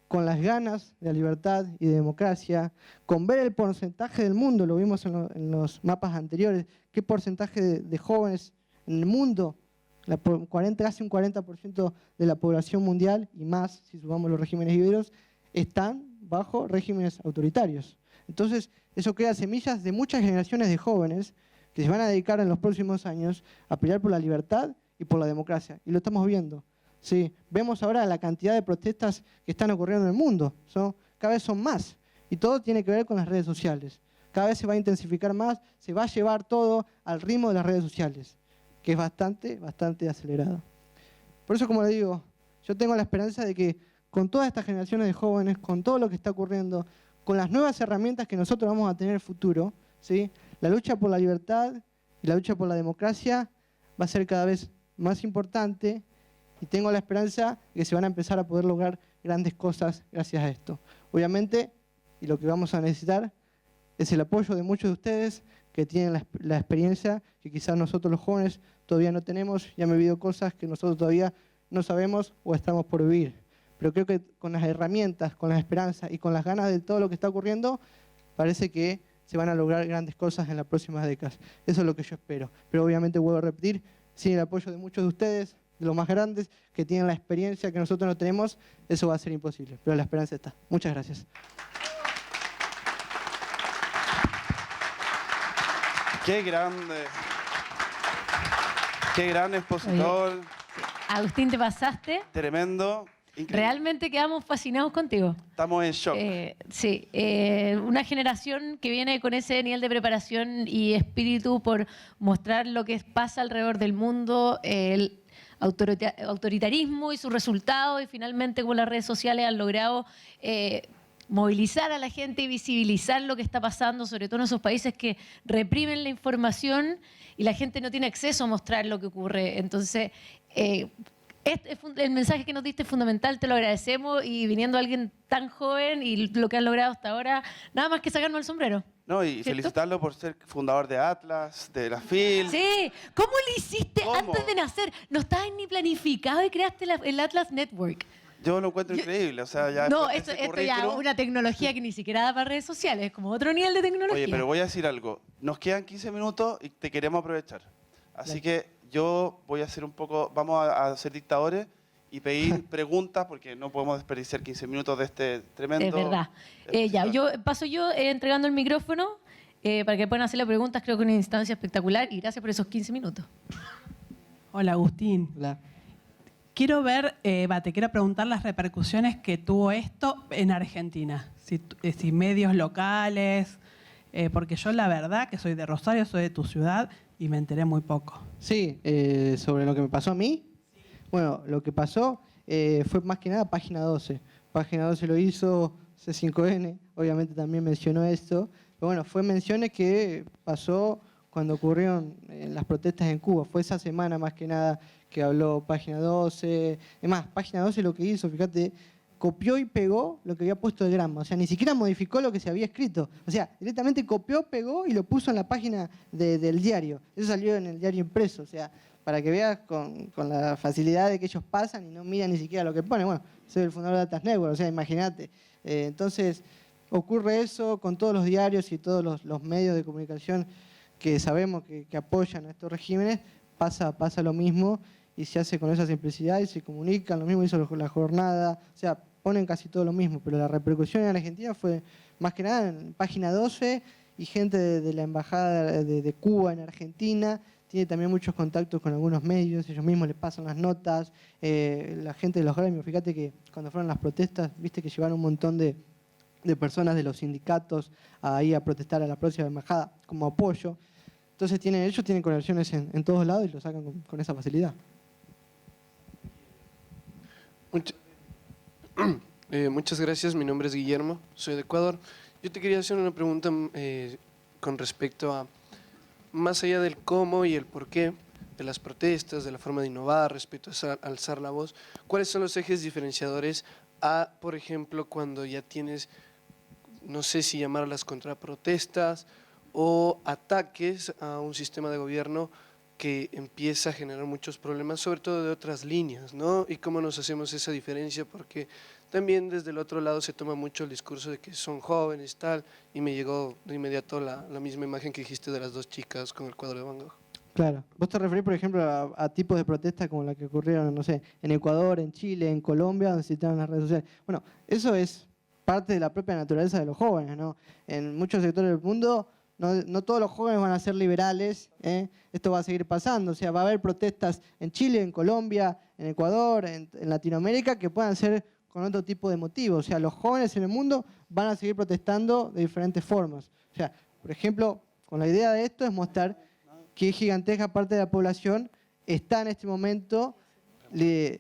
con las ganas de libertad y de democracia, con ver el porcentaje del mundo, lo vimos en los mapas anteriores, qué porcentaje de jóvenes en el mundo, casi un 40% de la población mundial y más, si sumamos los regímenes híbridos, están bajo regímenes autoritarios. Entonces, eso crea semillas de muchas generaciones de jóvenes que se van a dedicar en los próximos años a pelear por la libertad y por la democracia. Y lo estamos viendo. Sí, vemos ahora la cantidad de protestas que están ocurriendo en el mundo. Cada vez son más. Y todo tiene que ver con las redes sociales. Cada vez se va a intensificar más, se va a llevar todo al ritmo de las redes sociales, que es bastante acelerado. Por eso, como le digo, yo tengo la esperanza de que con todas estas generaciones de jóvenes, con todo lo que está ocurriendo, con las nuevas herramientas que nosotros vamos a tener en el futuro, ¿sí? La lucha por la libertad y la lucha por la democracia va a ser cada vez más importante. Y tengo la esperanza de que se van a empezar a poder lograr grandes cosas gracias a esto. Obviamente, y lo que vamos a necesitar es el apoyo de muchos de ustedes que tienen la experiencia que quizás nosotros los jóvenes todavía no tenemos. Ya me he vivido cosas que nosotros todavía no sabemos o estamos por vivir. Pero creo que con las herramientas, con las esperanzas y con las ganas de todo lo que está ocurriendo, parece que se van a lograr grandes cosas en las próximas décadas. Eso es lo que yo espero. Pero obviamente, vuelvo a repetir, sin el apoyo de muchos de ustedes, de los más grandes, que tienen la experiencia que nosotros no tenemos, eso va a ser imposible. Pero la esperanza está. Muchas gracias. Qué grande. Qué gran expositor. Oye, Agustín, te pasaste. Tremendo. Increíble. Realmente quedamos fascinados contigo. Estamos en shock. Sí, una generación que viene con ese nivel de preparación y espíritu por mostrar lo que pasa alrededor del mundo, el autoritarismo y sus resultados, y finalmente como las redes sociales han logrado movilizar a la gente y visibilizar lo que está pasando, sobre todo en esos países que reprimen la información y la gente no tiene acceso a mostrar lo que ocurre. Entonces, el mensaje que nos diste es fundamental, te lo agradecemos, y viniendo alguien tan joven y lo que has logrado hasta ahora, nada más que sacarnos el sombrero. No, y ¿cierto? felicitarlo por ser fundador de Atlas, de la FIL. Sí, ¿cómo lo hiciste ¿Cómo? antes de nacer? No estabas ni planificado y creaste el Atlas Network. Yo lo encuentro increíble, o sea, ya No, después de ese esto ya es currículum- una tecnología que ni siquiera da para redes sociales, es como otro nivel de tecnología. Oye, pero voy a decir algo. Nos quedan 15 minutos y te queremos aprovechar. Así que yo voy a hacer vamos a ser dictadores y pedir preguntas, porque no podemos desperdiciar 15 minutos de este tremendo... Es verdad. Ya, paso yo entregando el micrófono para que puedan hacerle preguntas. Creo que es una instancia espectacular, y gracias por esos 15 minutos. Hola, Agustín. Hola. Quiero te quiero preguntar las repercusiones que tuvo esto en Argentina. Si medios locales, porque yo la verdad que soy de Rosario, soy de tu ciudad y me enteré muy poco. Sí, sobre lo que me pasó a mí. Bueno, lo que pasó fue más que nada Página 12. Página 12 lo hizo, C5N, obviamente también mencionó esto. Pero bueno, fue menciones que pasó cuando ocurrieron las protestas en Cuba. Fue esa semana más que nada que habló Página 12. Es más, Página 12 lo que hizo, fíjate, copió y pegó lo que había puesto el Granma. O sea, ni siquiera modificó lo que se había escrito. O sea, directamente copió, pegó y lo puso en la página del diario. Eso salió en el diario impreso. O sea, para que veas con la facilidad de que ellos pasan y no miran ni siquiera lo que ponen. Bueno, soy el fundador de Atlas Network, o sea, imagínate. Entonces, ocurre eso con todos los diarios y todos los medios de comunicación que sabemos que apoyan a estos regímenes. Pasa lo mismo y se hace con esa simplicidad y se comunican. Lo mismo hizo la jornada. O sea, ponen casi todo lo mismo, pero la repercusión en Argentina fue más que nada en página 12 y gente de la embajada de Cuba en Argentina. Tiene también muchos contactos con algunos medios, ellos mismos les pasan las notas, la gente de los gremios. Fíjate que cuando fueron las protestas, viste que llevaron un montón de personas de los sindicatos ahí a protestar a la próxima embajada como apoyo. Entonces ellos tienen conexiones en todos lados y lo sacan con esa facilidad. Muchas gracias, mi nombre es Guillermo, soy de Ecuador. Yo te quería hacer una pregunta con respecto a, más allá del cómo y el por qué de las protestas, de la forma de innovar respecto a alzar la voz, ¿cuáles son los ejes diferenciadores a, por ejemplo, cuando ya tienes, no sé si llamarlas contraprotestas o ataques a un sistema de gobierno que empieza a generar muchos problemas, sobre todo de otras líneas, ¿no? Y cómo nos hacemos esa diferencia, porque también desde el otro lado se toma mucho el discurso de que son jóvenes, tal, y me llegó de inmediato la misma imagen que dijiste de las dos chicas con el cuadro de Van Gogh. Claro. Vos te referís, por ejemplo, a tipos de protestas como la que ocurrieron, no sé, en Ecuador, en Chile, en Colombia, donde se citaron las redes sociales. Bueno, eso es parte de la propia naturaleza de los jóvenes, ¿no? En muchos sectores del mundo no todos los jóvenes van a ser liberales, ¿eh? Esto va a seguir pasando, o sea, va a haber protestas en Chile, en Colombia, en Ecuador, en Latinoamérica, que puedan ser con otro tipo de motivos. O sea, los jóvenes en el mundo van a seguir protestando de diferentes formas. O sea, por ejemplo, con la idea de esto es mostrar que gigantesca parte de la población está en este momento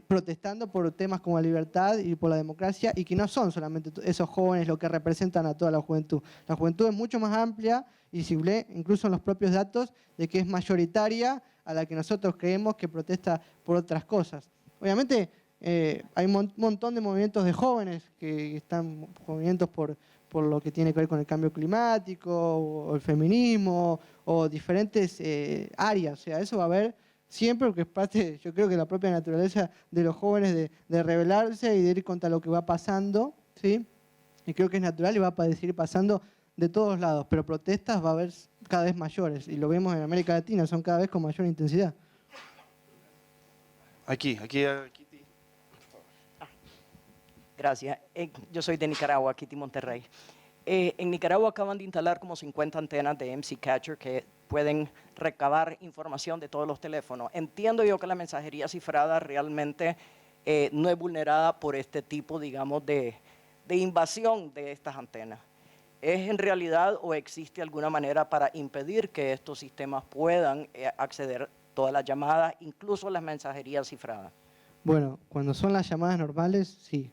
protestando por temas como la libertad y por la democracia, y que no son solamente esos jóvenes los que representan a toda la juventud. La juventud es mucho más amplia y visible, incluso en los propios datos, de que es mayoritaria a la que nosotros creemos que protesta por otras cosas. Obviamente hay un montón de movimientos de jóvenes que están movimientos por lo que tiene que ver con el cambio climático o el feminismo o diferentes áreas. O sea, eso va a haber siempre, porque es parte, yo creo que la propia naturaleza de los jóvenes de rebelarse y de ir contra lo que va pasando, ¿sí? Y creo que es natural y va a seguir pasando de todos lados, pero protestas va a haber cada vez mayores, y lo vemos en América Latina, son cada vez con mayor intensidad. Aquí. Gracias. Yo soy de Nicaragua, Kitty Monterrey. En Nicaragua acaban de instalar como 50 antenas de MC Catcher que pueden recabar información de todos los teléfonos. Entiendo yo que la mensajería cifrada realmente no es vulnerada por este tipo, digamos, de invasión de estas antenas. ¿Es en realidad o existe alguna manera para impedir que estos sistemas puedan acceder a todas las llamadas, incluso las mensajerías cifradas? Bueno, cuando son las llamadas normales, sí,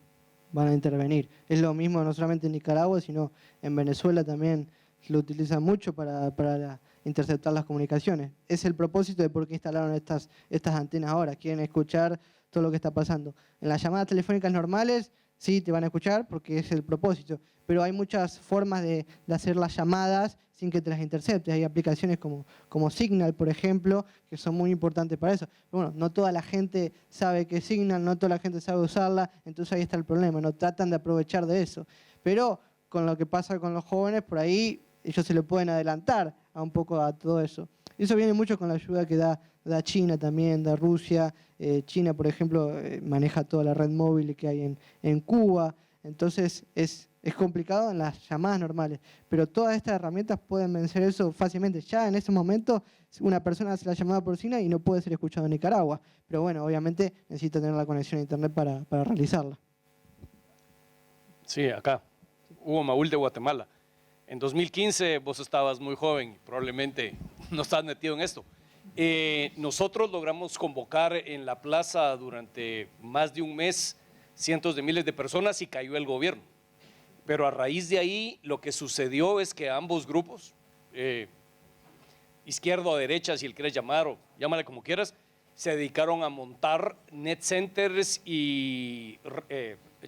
van a intervenir. Es lo mismo no solamente en Nicaragua, sino en Venezuela también lo utilizan mucho para interceptar las comunicaciones. Es el propósito de por qué instalaron estas antenas ahora. Quieren escuchar todo lo que está pasando. En las llamadas telefónicas normales, sí, te van a escuchar porque es el propósito. Pero hay muchas formas de hacer las llamadas sin que te las interceptes. Hay aplicaciones como Signal, por ejemplo, que son muy importantes para eso. Pero bueno, no toda la gente sabe que es Signal, no toda la gente sabe usarla, entonces ahí está el problema, no tratan de aprovechar de eso. Pero con lo que pasa con los jóvenes, por ahí ellos se le pueden adelantar un poco a todo eso. Y eso viene mucho con la ayuda que da China también, da Rusia. China, por ejemplo, maneja toda la red móvil que hay en Cuba. Entonces es complicado en las llamadas normales, pero todas estas herramientas pueden vencer eso fácilmente. Ya en ese momento una persona hace la llamada por Signal y no puede ser escuchado en Nicaragua, pero bueno, obviamente necesita tener la conexión a internet para realizarla. Sí, acá. Hugo Maúl de Guatemala. En 2015 vos estabas muy joven y probablemente no estabas metido en esto. Nosotros logramos convocar en la plaza durante más de un mes cientos de miles de personas y cayó el gobierno. Pero a raíz de ahí lo que sucedió es que ambos grupos, izquierda o derecha, si el quieres llamar o llámale como quieras, se dedicaron a montar net centers y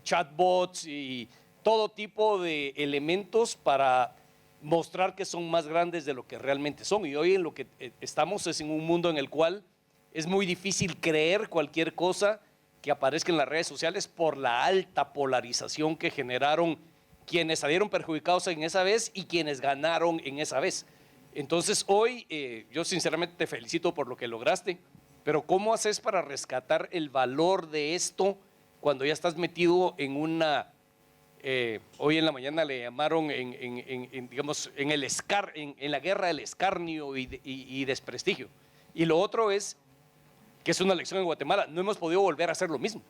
chatbots y todo tipo de elementos para mostrar que son más grandes de lo que realmente son. Y hoy en lo que estamos es en un mundo en el cual es muy difícil creer cualquier cosa que aparezca en las redes sociales por la alta polarización que generaron quienes salieron perjudicados en esa vez y quienes ganaron en esa vez. Entonces hoy yo sinceramente te felicito por lo que lograste, pero ¿cómo haces para rescatar el valor de esto cuando ya estás metido en una... hoy en la mañana le llamaron digamos, en la guerra del escarnio y desprestigio? Y lo otro es que es una lección en Guatemala. No hemos podido volver a hacer lo mismo,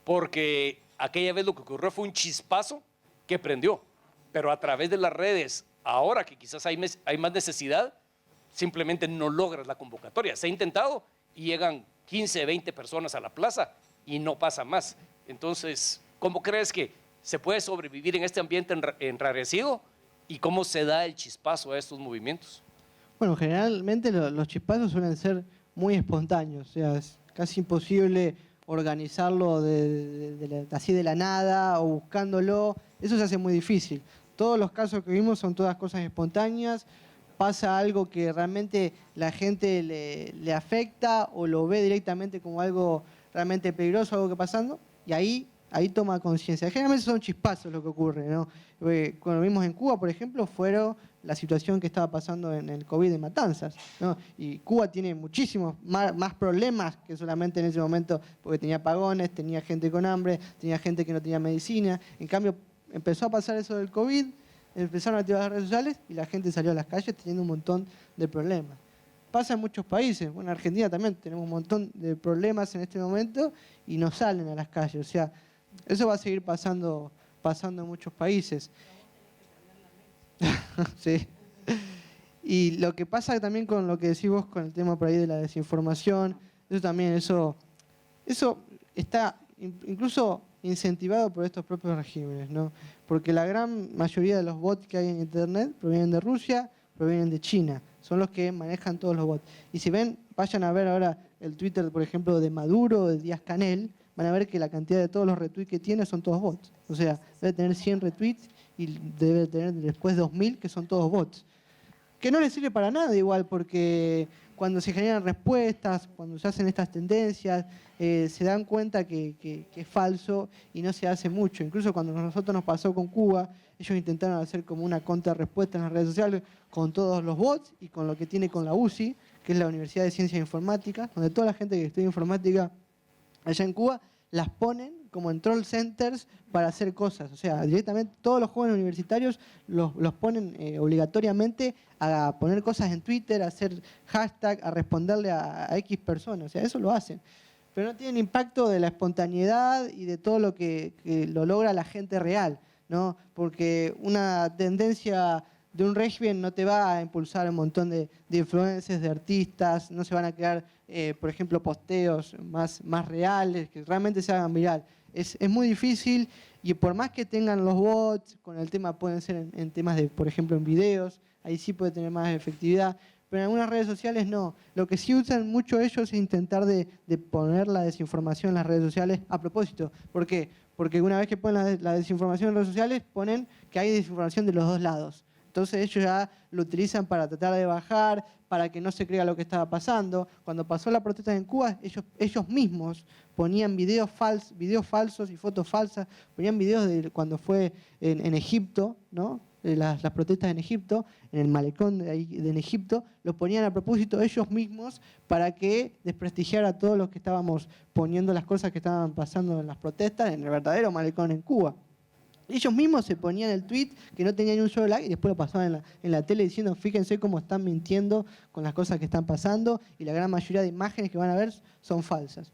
porque aquella vez lo que ocurrió fue un chispazo que prendió, pero a través de las redes, ahora que quizás hay más necesidad, simplemente no logras la convocatoria. Se ha intentado y llegan 15, 20 personas a la plaza y no pasa más. Entonces, ¿cómo crees que se puede sobrevivir en este ambiente enrarecido y cómo se da el chispazo a estos movimientos? Bueno, generalmente los chispazos suelen ser muy espontáneos, o sea, es casi imposible organizarlo así de la nada o buscándolo, eso se hace muy difícil. Todos los casos que vimos son todas cosas espontáneas, pasa algo que realmente la gente le afecta o lo ve directamente como algo realmente peligroso, algo que pasando, y ahí toma conciencia. Generalmente son chispazos lo que ocurre, ¿no? Cuando vimos en Cuba, por ejemplo, fueron la situación que estaba pasando en el COVID de Matanzas, ¿no? Y Cuba tiene muchísimos más problemas que solamente en ese momento, porque tenía apagones, tenía gente con hambre, tenía gente que no tenía medicina. En cambio, empezó a pasar eso del COVID, empezaron a activar las redes sociales y la gente salió a las calles teniendo un montón de problemas. Pasa en muchos países, bueno, en Argentina también tenemos un montón de problemas en este momento y no salen a las calles, o sea, eso va a seguir pasando en muchos países. Sí. Y lo que pasa también con lo que decís vos con el tema por ahí de la desinformación, eso también, eso está incluso incentivado por estos propios regímenes, ¿no? Porque la gran mayoría de los bots que hay en Internet provienen de Rusia, provienen de China, son los que manejan todos los bots. Y si ven, vayan a ver ahora el Twitter, por ejemplo, de Maduro, de Díaz-Canel, van a ver que la cantidad de todos los retweets que tiene son todos bots. O sea, debe tener 100 retweets y debe tener después 2000 que son todos bots. Que no les sirve para nada igual, porque cuando se generan respuestas, cuando se hacen estas tendencias, se dan cuenta que es falso y no se hace mucho. Incluso cuando a nosotros nos pasó con Cuba, ellos intentaron hacer como una contrarrespuesta en las redes sociales con todos los bots y con lo que tiene con la UCI, que es la Universidad de Ciencias Informáticas, donde toda la gente que estudia informática allá en Cuba las ponen como en troll centers para hacer cosas. O sea, directamente todos los jóvenes universitarios los ponen obligatoriamente a poner cosas en Twitter, a hacer hashtag, a responderle a X personas. O sea, eso lo hacen. Pero no tienen impacto de la espontaneidad y de todo lo que lo logra la gente real, ¿no? Porque una tendencia de un régimen no te va a impulsar un montón de influencers, de artistas, no se van a crear, por ejemplo, posteos más reales, que realmente se hagan viral. Es muy difícil y por más que tengan los bots, con el tema pueden ser en temas de, por ejemplo, en videos, ahí sí puede tener más efectividad, pero en algunas redes sociales no. Lo que sí usan mucho ellos es intentar de poner la desinformación en las redes sociales a propósito. ¿Por qué? Porque una vez que ponen la desinformación en redes sociales, ponen que hay desinformación de los dos lados. Entonces ellos ya lo utilizan para tratar de bajar, para que no se crea lo que estaba pasando. Cuando pasó la protesta en Cuba, ellos mismos ponían videos falsos y fotos falsas, ponían videos de cuando fue en Egipto, ¿no? Las protestas en Egipto, en el malecón en Egipto, lo ponían a propósito ellos mismos para que desprestigiara a todos los que estábamos poniendo las cosas que estaban pasando en las protestas en el verdadero malecón en Cuba. Ellos mismos se ponían el tweet que no tenía ni un solo like y después lo pasaban en la tele diciendo fíjense cómo están mintiendo con las cosas que están pasando y la gran mayoría de imágenes que van a ver son falsas.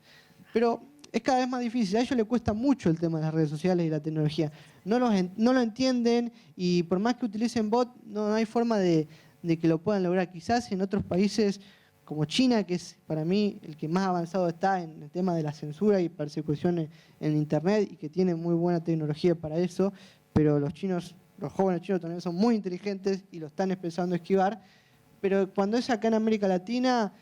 Pero es cada vez más difícil, a ellos les cuesta mucho el tema de las redes sociales y la tecnología. No lo entienden y por más que utilicen bot no hay forma de que lo puedan lograr. Quizás en otros países como China, que es para mí el que más avanzado está en el tema de la censura y persecución en Internet y que tiene muy buena tecnología para eso, pero los jóvenes chinos también son muy inteligentes y lo están empezando a esquivar. Pero cuando es acá en América Latina,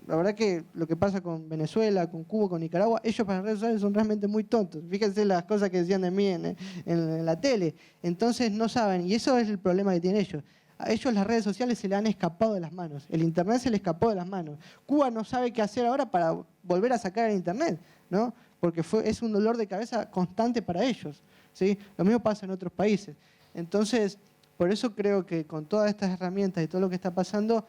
la verdad que lo que pasa con Venezuela, con Cuba, con Nicaragua, ellos para las redes sociales son realmente muy tontos. Fíjense las cosas que decían de mí en la tele. Entonces no saben, y eso es el problema que tienen ellos. A ellos las redes sociales se le han escapado de las manos. El Internet se le escapó de las manos. Cuba no sabe qué hacer ahora para volver a sacar el Internet, ¿no? Porque es un dolor de cabeza constante para ellos, ¿sí? Lo mismo pasa en otros países. Entonces, por eso creo que con todas estas herramientas y todo lo que está pasando,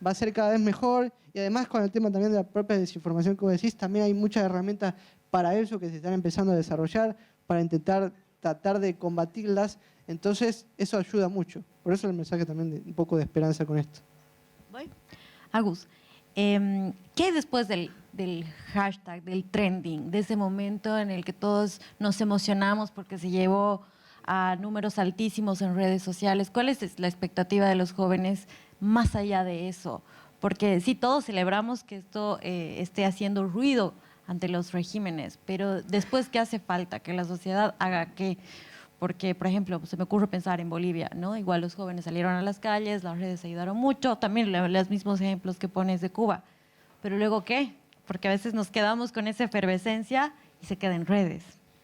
va a ser cada vez mejor. Y además con el tema también de la propia desinformación que vos decís, también hay muchas herramientas para eso que se están empezando a desarrollar, para intentar tratar de combatirlas. Entonces, eso ayuda mucho. Por eso el mensaje también de un poco de esperanza con esto. ¿Voy? Agus, ¿qué hay después del hashtag, del trending, de ese momento en el que todos nos emocionamos porque se llevó a números altísimos en redes sociales? ¿Cuál es la expectativa de los jóvenes más allá de eso? Porque sí, todos celebramos que esto esté haciendo ruido ante los regímenes, pero después, ¿qué hace falta? Que la sociedad haga qué. Porque, por ejemplo, se me ocurre pensar en Bolivia, ¿no? Igual los jóvenes salieron a las calles, las redes ayudaron mucho, también los mismos ejemplos que pones de Cuba. Pero luego, ¿qué? Porque a veces nos quedamos con esa efervescencia y se queda en redes.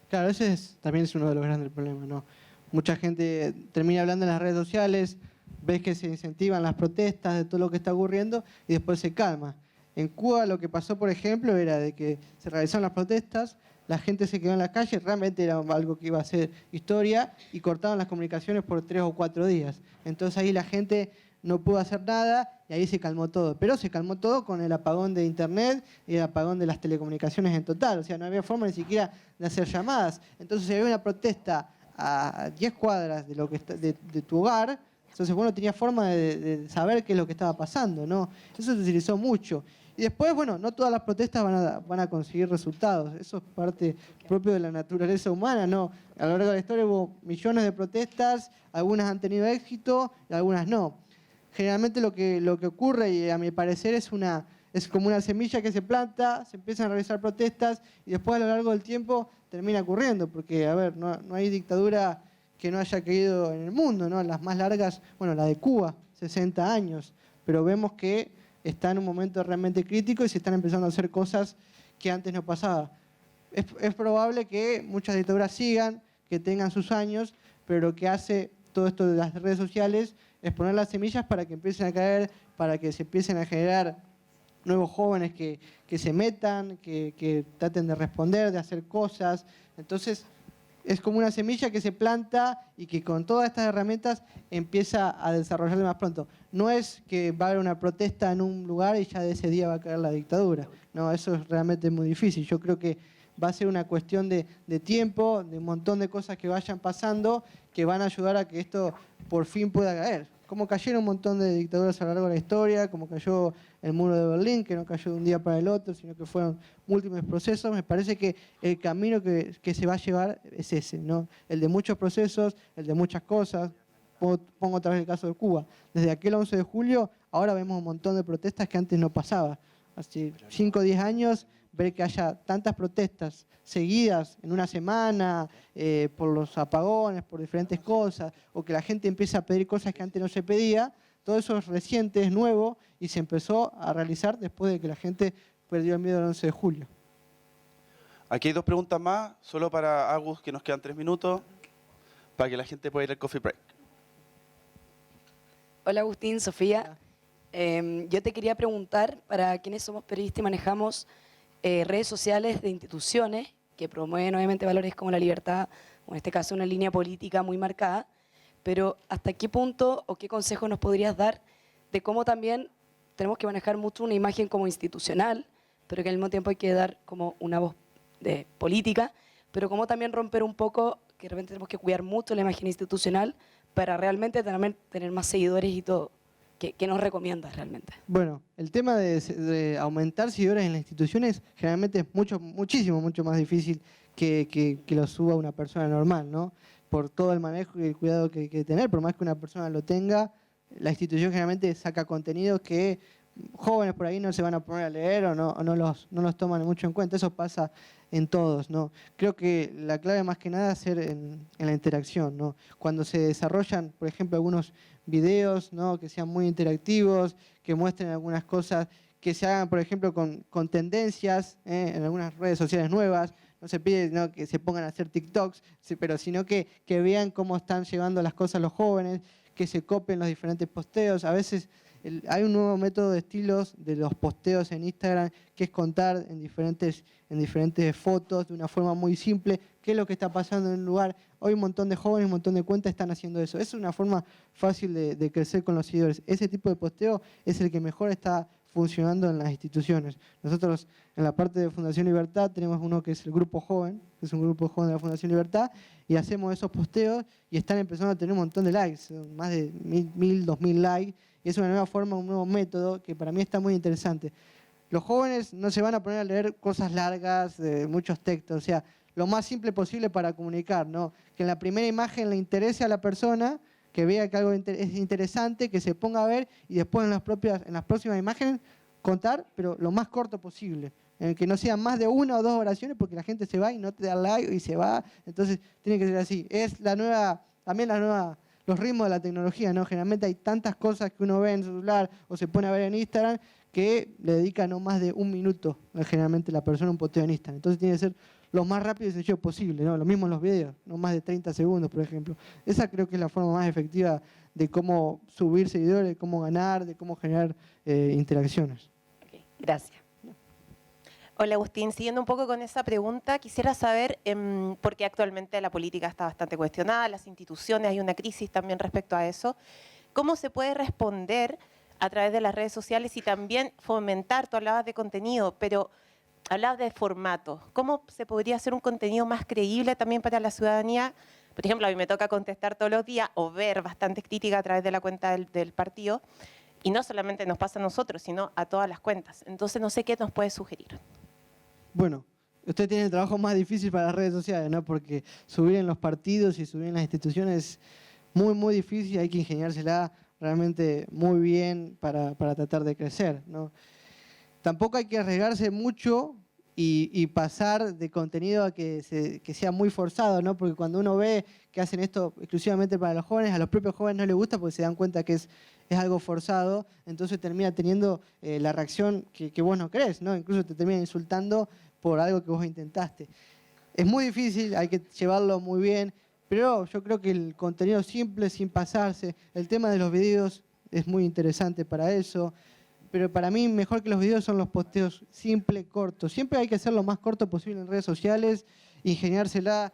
Claro, ese también es uno de los grandes problemas, ¿no? Mucha gente termina hablando en las redes sociales, ves que se incentivan las protestas de todo lo que está ocurriendo y después se calma. En Cuba lo que pasó, por ejemplo, era de que se realizaron las protestas, la gente se quedó en la calle, realmente era algo que iba a ser historia, y cortaban las comunicaciones por 3 o 4 días. Entonces ahí la gente no pudo hacer nada y ahí se calmó todo. Pero se calmó todo con el apagón de Internet y el apagón de las telecomunicaciones en total. O sea, no había forma ni siquiera de hacer llamadas. Entonces si había una protesta a 10 cuadras de, lo que de tu hogar, entonces vos no tenías forma de saber qué es lo que estaba pasando, ¿no? Eso se utilizó mucho. Y después, bueno, no todas las protestas van a conseguir resultados. Eso es parte propio de la naturaleza humana, ¿no? A lo largo de la historia hubo millones de protestas, algunas han tenido éxito y algunas no. Generalmente lo que ocurre, y a mi parecer, es como una semilla que se planta, se empiezan a realizar protestas y después a lo largo del tiempo termina ocurriendo. Porque, a ver, no hay dictadura que no haya caído en el mundo, ¿no? Las más largas, bueno, la de Cuba, 60 años. Pero vemos que está en un momento realmente crítico y se están empezando a hacer cosas que antes no pasaba. Es probable que muchas dictaduras sigan, que tengan sus años, pero lo que hace todo esto de las redes sociales es poner las semillas para que empiecen a caer, para que se empiecen a generar nuevos jóvenes que se metan, que traten de responder, de hacer cosas. Entonces, es como una semilla que se planta y que con todas estas herramientas empieza a desarrollarse más pronto. No es que va a haber una protesta en un lugar y ya de ese día va a caer la dictadura. No, eso es realmente muy difícil. Yo creo que va a ser una cuestión de tiempo, de un montón de cosas que vayan pasando que van a ayudar a que esto por fin pueda caer. Como cayeron un montón de dictaduras a lo largo de la historia, como cayó el muro de Berlín, que no cayó de un día para el otro, sino que fueron múltiples procesos. Me parece que el camino que se va a llevar es ese, ¿no? El de muchos procesos, el de muchas cosas. Pongo otra vez el caso de Cuba. Desde aquel 11 de julio, ahora vemos un montón de protestas que antes no pasaba. Hace 5 o 10 años, ver que haya tantas protestas seguidas en una semana por los apagones, por diferentes cosas, o que la gente empieza a pedir cosas que antes no se pedía, todo eso es reciente, es nuevo y se empezó a realizar después de que la gente perdió el miedo al 11 de julio. Aquí hay 2 preguntas más, solo para Agus, que nos quedan 3 minutos, para que la gente pueda ir al coffee break. Hola Agustín, Sofía. Yo te quería preguntar, para quienes somos periodistas y manejamos redes sociales de instituciones que promueven obviamente valores como la libertad, o en este caso una línea política muy marcada, pero ¿hasta qué punto o qué consejos nos podrías dar de cómo también tenemos que manejar mucho una imagen como institucional, pero que al mismo tiempo hay que dar como una voz de política, pero cómo también romper un poco, que de repente tenemos que cuidar mucho la imagen institucional para realmente también tener más seguidores y todo? ¿Qué nos recomiendas realmente? Bueno, el tema de aumentar seguidores en las instituciones generalmente es muchísimo más difícil que lo suba una persona normal, ¿no? Por todo el manejo y el cuidado que hay que tener, por más que una persona lo tenga, la institución generalmente saca contenidos que jóvenes por ahí no se van a poner a leer o no los toman mucho en cuenta. Eso pasa en todos, ¿no? Creo que la clave más que nada es ser en la interacción, ¿no? Cuando se desarrollan, por ejemplo, algunos videos, ¿no? Que sean muy interactivos, que muestren algunas cosas que se hagan, por ejemplo, con tendencias en algunas redes sociales nuevas. No se pide, ¿no?, que se pongan a hacer TikToks, pero sino que vean cómo están llevando las cosas los jóvenes, que se copien los diferentes posteos. A veces hay un nuevo método de estilos de los posteos en Instagram, que es contar en diferentes fotos de una forma muy simple qué es lo que está pasando en un lugar. Hoy un montón de jóvenes, un montón de cuentas están haciendo eso. Es una forma fácil de crecer con los seguidores. Ese tipo de posteo es el que mejor está funcionando en las instituciones. Nosotros en la parte de Fundación Libertad tenemos uno que es el Grupo Joven, que es un grupo joven de la Fundación Libertad, y hacemos esos posteos y están empezando a tener un montón de likes, más de 1.000, 2.000 likes, y es una nueva forma, un nuevo método que para mí está muy interesante. Los jóvenes no se van a poner a leer cosas largas, muchos textos, o sea, lo más simple posible para comunicar, ¿no? Que en la primera imagen le interese a la persona, que vea que algo es interesante, que se ponga a ver y después en las próximas imágenes contar, pero lo más corto posible. En que no sean más de 1 o 2 oraciones porque la gente se va y no te da like y se va. Entonces tiene que ser así. Es los ritmos de la tecnología, ¿no? Generalmente hay tantas cosas que uno ve en el celular o se pone a ver en Instagram que le dedica no más de 1 minuto generalmente la persona un posteo en Instagram. Entonces tiene que ser lo más rápido y sencillo posible, ¿no? Lo mismo en los videos, no más de 30 segundos, por ejemplo. Esa creo que es la forma más efectiva de cómo subir seguidores, de cómo ganar, de cómo generar interacciones. Okay, gracias. Hola Agustín, siguiendo un poco con esa pregunta, quisiera saber, porque actualmente la política está bastante cuestionada, las instituciones, hay una crisis también respecto a eso, ¿cómo se puede responder a través de las redes sociales y también fomentar? Tú hablabas de contenido, pero hablabas de formato. ¿Cómo se podría hacer un contenido más creíble también para la ciudadanía? Por ejemplo, a mí me toca contestar todos los días o ver bastantes críticas a través de la cuenta del partido, y no solamente nos pasa a nosotros, sino a todas las cuentas. Entonces no sé qué nos puede sugerir. Bueno, usted tiene el trabajo más difícil para las redes sociales, ¿no? Porque subir en los partidos y subir en las instituciones es muy, muy difícil. Hay que ingeniársela realmente muy bien para tratar de crecer, ¿no? Tampoco hay que arriesgarse mucho y pasar de contenido a que sea muy forzado, ¿no? Porque cuando uno ve que hacen esto exclusivamente para los jóvenes, a los propios jóvenes no les gusta porque se dan cuenta que es algo forzado, entonces termina teniendo la reacción que vos no querés, ¿no? Incluso te termina insultando por algo que vos intentaste. Es muy difícil, hay que llevarlo muy bien, pero yo creo que el contenido simple, sin pasarse, el tema de los videos es muy interesante para eso, pero para mí mejor que los videos son los posteos simples, cortos. Siempre hay que hacer lo más corto posible en redes sociales, ingeniársela,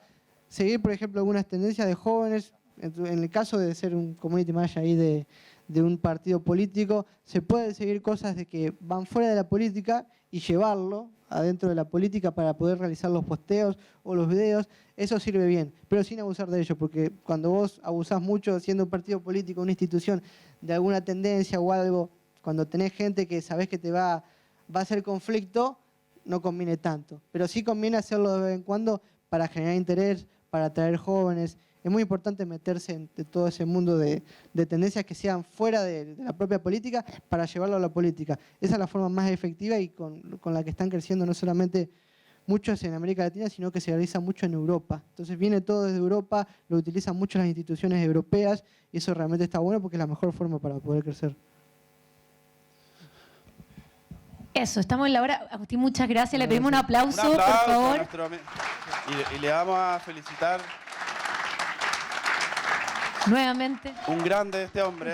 seguir, por ejemplo, algunas tendencias de jóvenes. En el caso de ser un community manager ahí de un partido político, se pueden seguir cosas de que van fuera de la política y llevarlo adentro de la política para poder realizar los posteos o los videos. Eso sirve bien, pero sin abusar de ello, porque cuando vos abusás mucho siendo un partido político, una institución, de alguna tendencia o algo, cuando tenés gente que sabés que te va a hacer conflicto, no conviene tanto. Pero sí conviene hacerlo de vez en cuando para generar interés, para atraer jóvenes. Es muy importante meterse en todo ese mundo de tendencias que sean fuera de la propia política para llevarlo a la política. Esa es la forma más efectiva y con la que están creciendo no solamente muchos en América Latina, sino que se realiza mucho en Europa. Entonces viene todo desde Europa, lo utilizan mucho las instituciones europeas y eso realmente está bueno porque es la mejor forma para poder crecer. Eso, estamos en la hora. Agustín, muchas gracias. Le pedimos un aplauso, por favor. Y le vamos a felicitar nuevamente. Un grande este hombre.